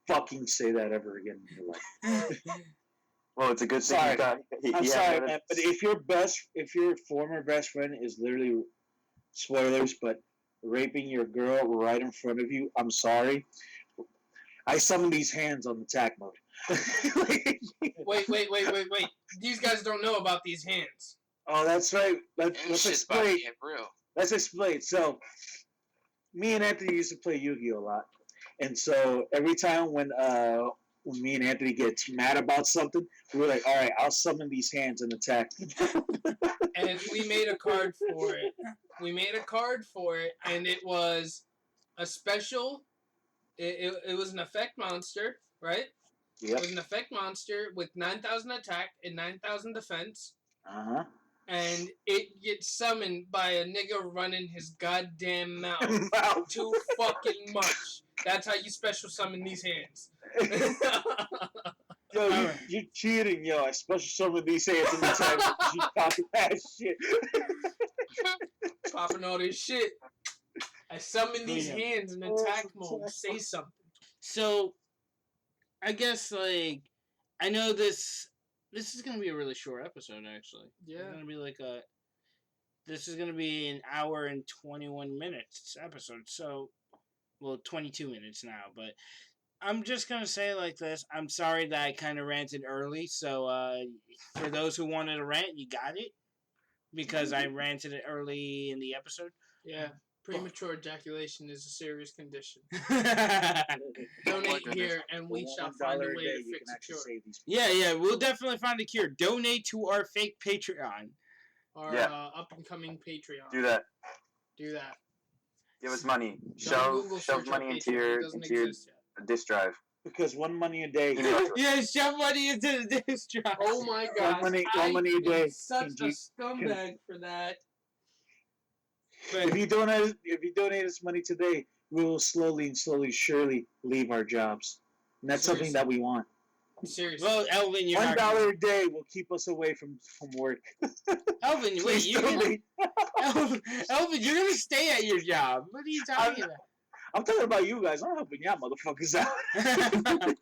[SPEAKER 3] fucking say that ever again in your life.
[SPEAKER 5] Well, it's a good thing
[SPEAKER 3] Sorry.
[SPEAKER 5] he got.
[SPEAKER 3] I'm
[SPEAKER 5] he
[SPEAKER 3] sorry,
[SPEAKER 5] had
[SPEAKER 3] man, but if your former best friend is literally, spoilers, but raping your girl right in front of you, I'm sorry. I summon these hands on attack mode.
[SPEAKER 2] Wait. These guys don't know about these hands.
[SPEAKER 3] Oh, that's right.
[SPEAKER 6] And
[SPEAKER 3] Let's
[SPEAKER 6] shit's about to
[SPEAKER 3] explain.
[SPEAKER 6] get real.
[SPEAKER 3] Let's explain. So, me and Anthony used to play Yu-Gi-Oh! A lot, and so every time when me and Anthony get mad about something, we were like, "All right, I'll summon these hands and attack."
[SPEAKER 2] And we made a card for it. And it was a special. It was an effect monster, right? It
[SPEAKER 3] Yep.
[SPEAKER 2] was an effect monster with 9,000 attack and 9,000 defense.
[SPEAKER 3] Uh-huh.
[SPEAKER 2] And it gets summoned by a nigga running his goddamn mouth
[SPEAKER 3] Wow.
[SPEAKER 2] too fucking much. That's how you special summon these hands.
[SPEAKER 3] Yo, you cheating, yo. I special summon these hands and attack. You talking that shit.
[SPEAKER 2] Popping all this shit. I summon these
[SPEAKER 3] Yeah.
[SPEAKER 2] hands in attack mode. Say something.
[SPEAKER 7] So, I guess like I know this is gonna be a really short episode actually.
[SPEAKER 2] Yeah.
[SPEAKER 7] It's gonna be like this is gonna be an hour and 21 minutes episode. So, well, 22 minutes now, but I'm just gonna say it like this. I'm sorry that I kind of ranted early. So, for those who wanted to rant, you got it because I ranted it early in the episode.
[SPEAKER 2] Yeah. Premature ejaculation is a serious condition.
[SPEAKER 7] yeah,
[SPEAKER 2] Donate
[SPEAKER 6] goodness.
[SPEAKER 2] here and we shall find a way to fix a cure.
[SPEAKER 3] save these.
[SPEAKER 7] yeah, we'll definitely find a cure. Donate to our fake Patreon.
[SPEAKER 2] Our
[SPEAKER 5] Yeah.
[SPEAKER 2] up and coming Patreon.
[SPEAKER 5] Do that.
[SPEAKER 2] Do that.
[SPEAKER 5] Give us money.
[SPEAKER 2] Don't Google
[SPEAKER 5] Shove
[SPEAKER 2] search our
[SPEAKER 5] money into
[SPEAKER 2] Patreon. It
[SPEAKER 5] your
[SPEAKER 2] doesn't exist yet.
[SPEAKER 5] disk drive.
[SPEAKER 3] Because one money a day.
[SPEAKER 5] Email address.
[SPEAKER 7] Yeah, shove money into the disc drive.
[SPEAKER 2] Oh my god.
[SPEAKER 3] money a day.
[SPEAKER 2] Such a
[SPEAKER 3] Can
[SPEAKER 2] scumbag for that.
[SPEAKER 7] But
[SPEAKER 3] If you donate us money today, we will slowly, surely leave our jobs. And that's something that we want.
[SPEAKER 2] Seriously.
[SPEAKER 7] well, Elvin, you're not.
[SPEAKER 3] $1 a day will keep us away from work.
[SPEAKER 7] Elvin, wait,
[SPEAKER 3] Please
[SPEAKER 7] you're gonna,
[SPEAKER 3] donate.
[SPEAKER 7] Elvin, you're gonna stay at your job. What are you talking
[SPEAKER 3] I'm talking about you guys. I'm helping y'all motherfuckers out.
[SPEAKER 7] about?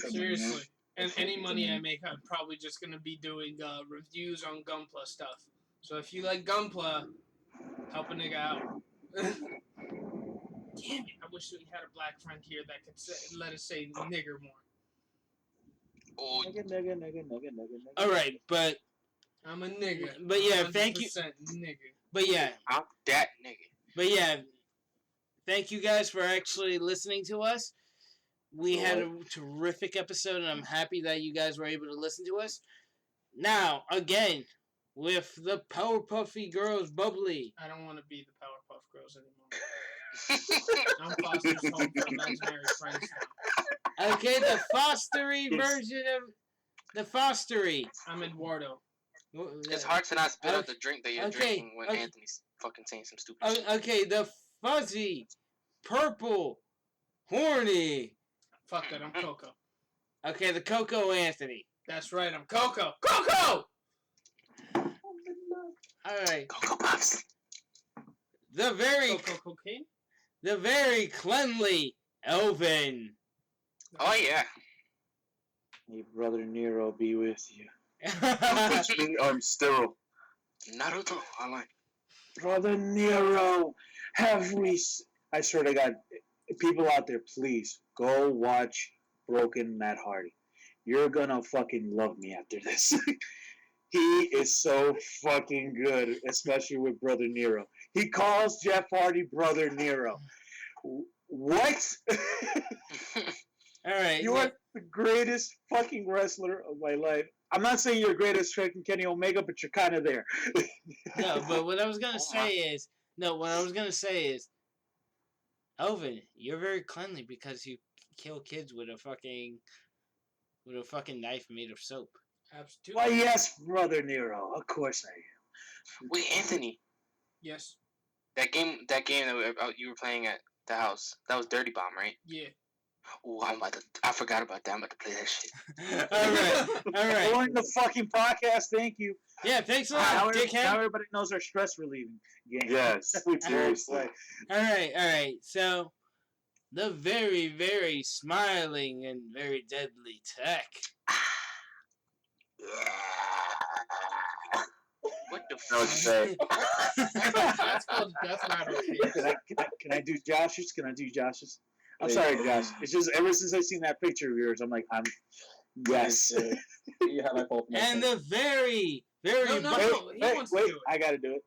[SPEAKER 2] Seriously. And any money I make, I'm probably just gonna be doing reviews on Gunpla stuff. So if you like Gunpla, help a nigga out. Damn it! I wish we had a black friend here that could let us say nigger more.
[SPEAKER 6] Oh,
[SPEAKER 3] Nigga.
[SPEAKER 7] All right, but
[SPEAKER 2] I'm a nigga.
[SPEAKER 7] But yeah, thank you.
[SPEAKER 2] 100% nigga.
[SPEAKER 7] but yeah,
[SPEAKER 6] I'm that nigga.
[SPEAKER 7] but yeah. Thank you guys for actually listening to us. We had a terrific episode, and I'm happy that you guys were able to listen to us. Now, again, with the Powerpuffy Girls Bubbly.
[SPEAKER 2] I don't want to be the Powerpuff Girls anymore. I'm Foster's home for imaginary friends now.
[SPEAKER 7] Okay, the Fostery version of the Fostery.
[SPEAKER 2] I'm Eduardo.
[SPEAKER 6] It's hard to not spit out
[SPEAKER 7] Okay,
[SPEAKER 6] the drink that you're
[SPEAKER 7] okay,
[SPEAKER 6] drinking when
[SPEAKER 7] okay.
[SPEAKER 6] Anthony's fucking saying some stupid shit.
[SPEAKER 7] Okay, the Fuzzy, Purple, Horny.
[SPEAKER 2] Fuck that, I'm Coco.
[SPEAKER 7] Okay, the Coco Anthony.
[SPEAKER 2] That's right, I'm Coco. Coco!
[SPEAKER 7] Alright.
[SPEAKER 6] Cocoa Puffs.
[SPEAKER 7] The very cleanly Elvin.
[SPEAKER 6] Oh yeah.
[SPEAKER 3] May Brother Nero be with you.
[SPEAKER 5] I'm sterile.
[SPEAKER 6] Naruto. I like.
[SPEAKER 3] Brother Nero, I swear to God, people out there, please go watch broken Matt Hardy. You're gonna fucking love me after this. He is so fucking good, especially with Brother Nero. He calls Jeff Hardy Brother Nero. What?
[SPEAKER 7] All right.
[SPEAKER 3] You are the greatest fucking wrestler of my life. I'm not saying you're greatest fucking Kenny Omega, but you're kind of there.
[SPEAKER 7] No, but what I was gonna say is Elvin, you're very cleanly because you kill kids with a fucking knife made of soap.
[SPEAKER 2] Absolutely.
[SPEAKER 3] Why, yes, Brother Nero. Of course I am.
[SPEAKER 6] Wait, Anthony,
[SPEAKER 2] Yes.
[SPEAKER 6] that game that you were playing at the house, that was Dirty Bomb, right?
[SPEAKER 2] Yeah.
[SPEAKER 6] Oh, I forgot about that. I'm about to play that shit.
[SPEAKER 7] All right.
[SPEAKER 3] Join the fucking podcast. Thank you.
[SPEAKER 7] Yeah, thanks a
[SPEAKER 3] Now
[SPEAKER 7] lot, dickhead.
[SPEAKER 3] everybody knows our stress relieving game.
[SPEAKER 5] Yes, seriously.
[SPEAKER 7] All right. So, the very, very smiling and very deadly Tech.
[SPEAKER 6] What the
[SPEAKER 5] No,
[SPEAKER 6] fuck?
[SPEAKER 5] it's fake.
[SPEAKER 2] That's called Death Rattle.
[SPEAKER 3] Can I do Josh's? Can I do Josh's? I'm sorry, Josh. It's just ever since I seen that picture of yours, I'm like, yes.
[SPEAKER 4] You have my fault.
[SPEAKER 7] And the very, very.
[SPEAKER 2] No,
[SPEAKER 3] Wait,
[SPEAKER 2] he wants to
[SPEAKER 3] wait,
[SPEAKER 2] do it.
[SPEAKER 3] I gotta do it.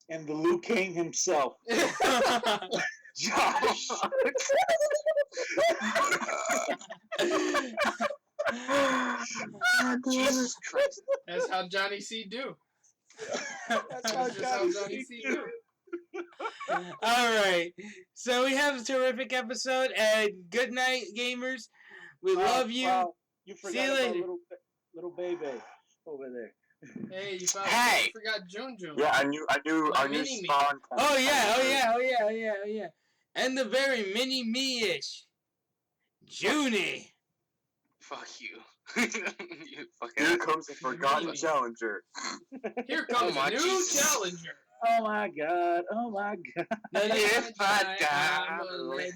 [SPEAKER 3] And the Liu Kang himself, Josh.
[SPEAKER 6] Jesus Christ.
[SPEAKER 2] That's how Johnny C do.
[SPEAKER 3] That's
[SPEAKER 2] That's just how Johnny C do.
[SPEAKER 7] All right. So we have a terrific episode, and good night, gamers. We love you.
[SPEAKER 3] Wow. You
[SPEAKER 7] See you
[SPEAKER 3] forgot about
[SPEAKER 7] later.
[SPEAKER 3] little baby over there.
[SPEAKER 2] Hey, you
[SPEAKER 6] Hey!
[SPEAKER 2] forgot Jun Jun.
[SPEAKER 5] Yeah, I knew
[SPEAKER 2] My mini-me.
[SPEAKER 5] Spawn.
[SPEAKER 7] Oh yeah. And the very mini me-ish, Junie.
[SPEAKER 6] Fuck you. You fucking.
[SPEAKER 5] Here comes the forgotten
[SPEAKER 2] Mini-me.
[SPEAKER 5] challenger.
[SPEAKER 2] Here comes
[SPEAKER 6] my
[SPEAKER 2] a new
[SPEAKER 6] Jesus.
[SPEAKER 2] challenger.
[SPEAKER 3] Oh my god. Oh my god.
[SPEAKER 6] If I die,
[SPEAKER 2] I'm a legend.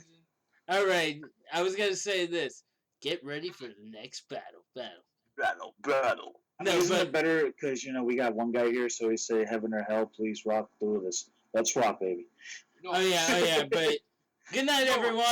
[SPEAKER 7] All right. I was gonna say this. Get ready for the next battle.
[SPEAKER 5] Battle.
[SPEAKER 7] No,
[SPEAKER 3] Isn't
[SPEAKER 7] but
[SPEAKER 3] it better because we got one guy here, so we say heaven or hell, please rock through this. Let's rock, baby.
[SPEAKER 2] No.
[SPEAKER 7] oh yeah. But good night, everyone.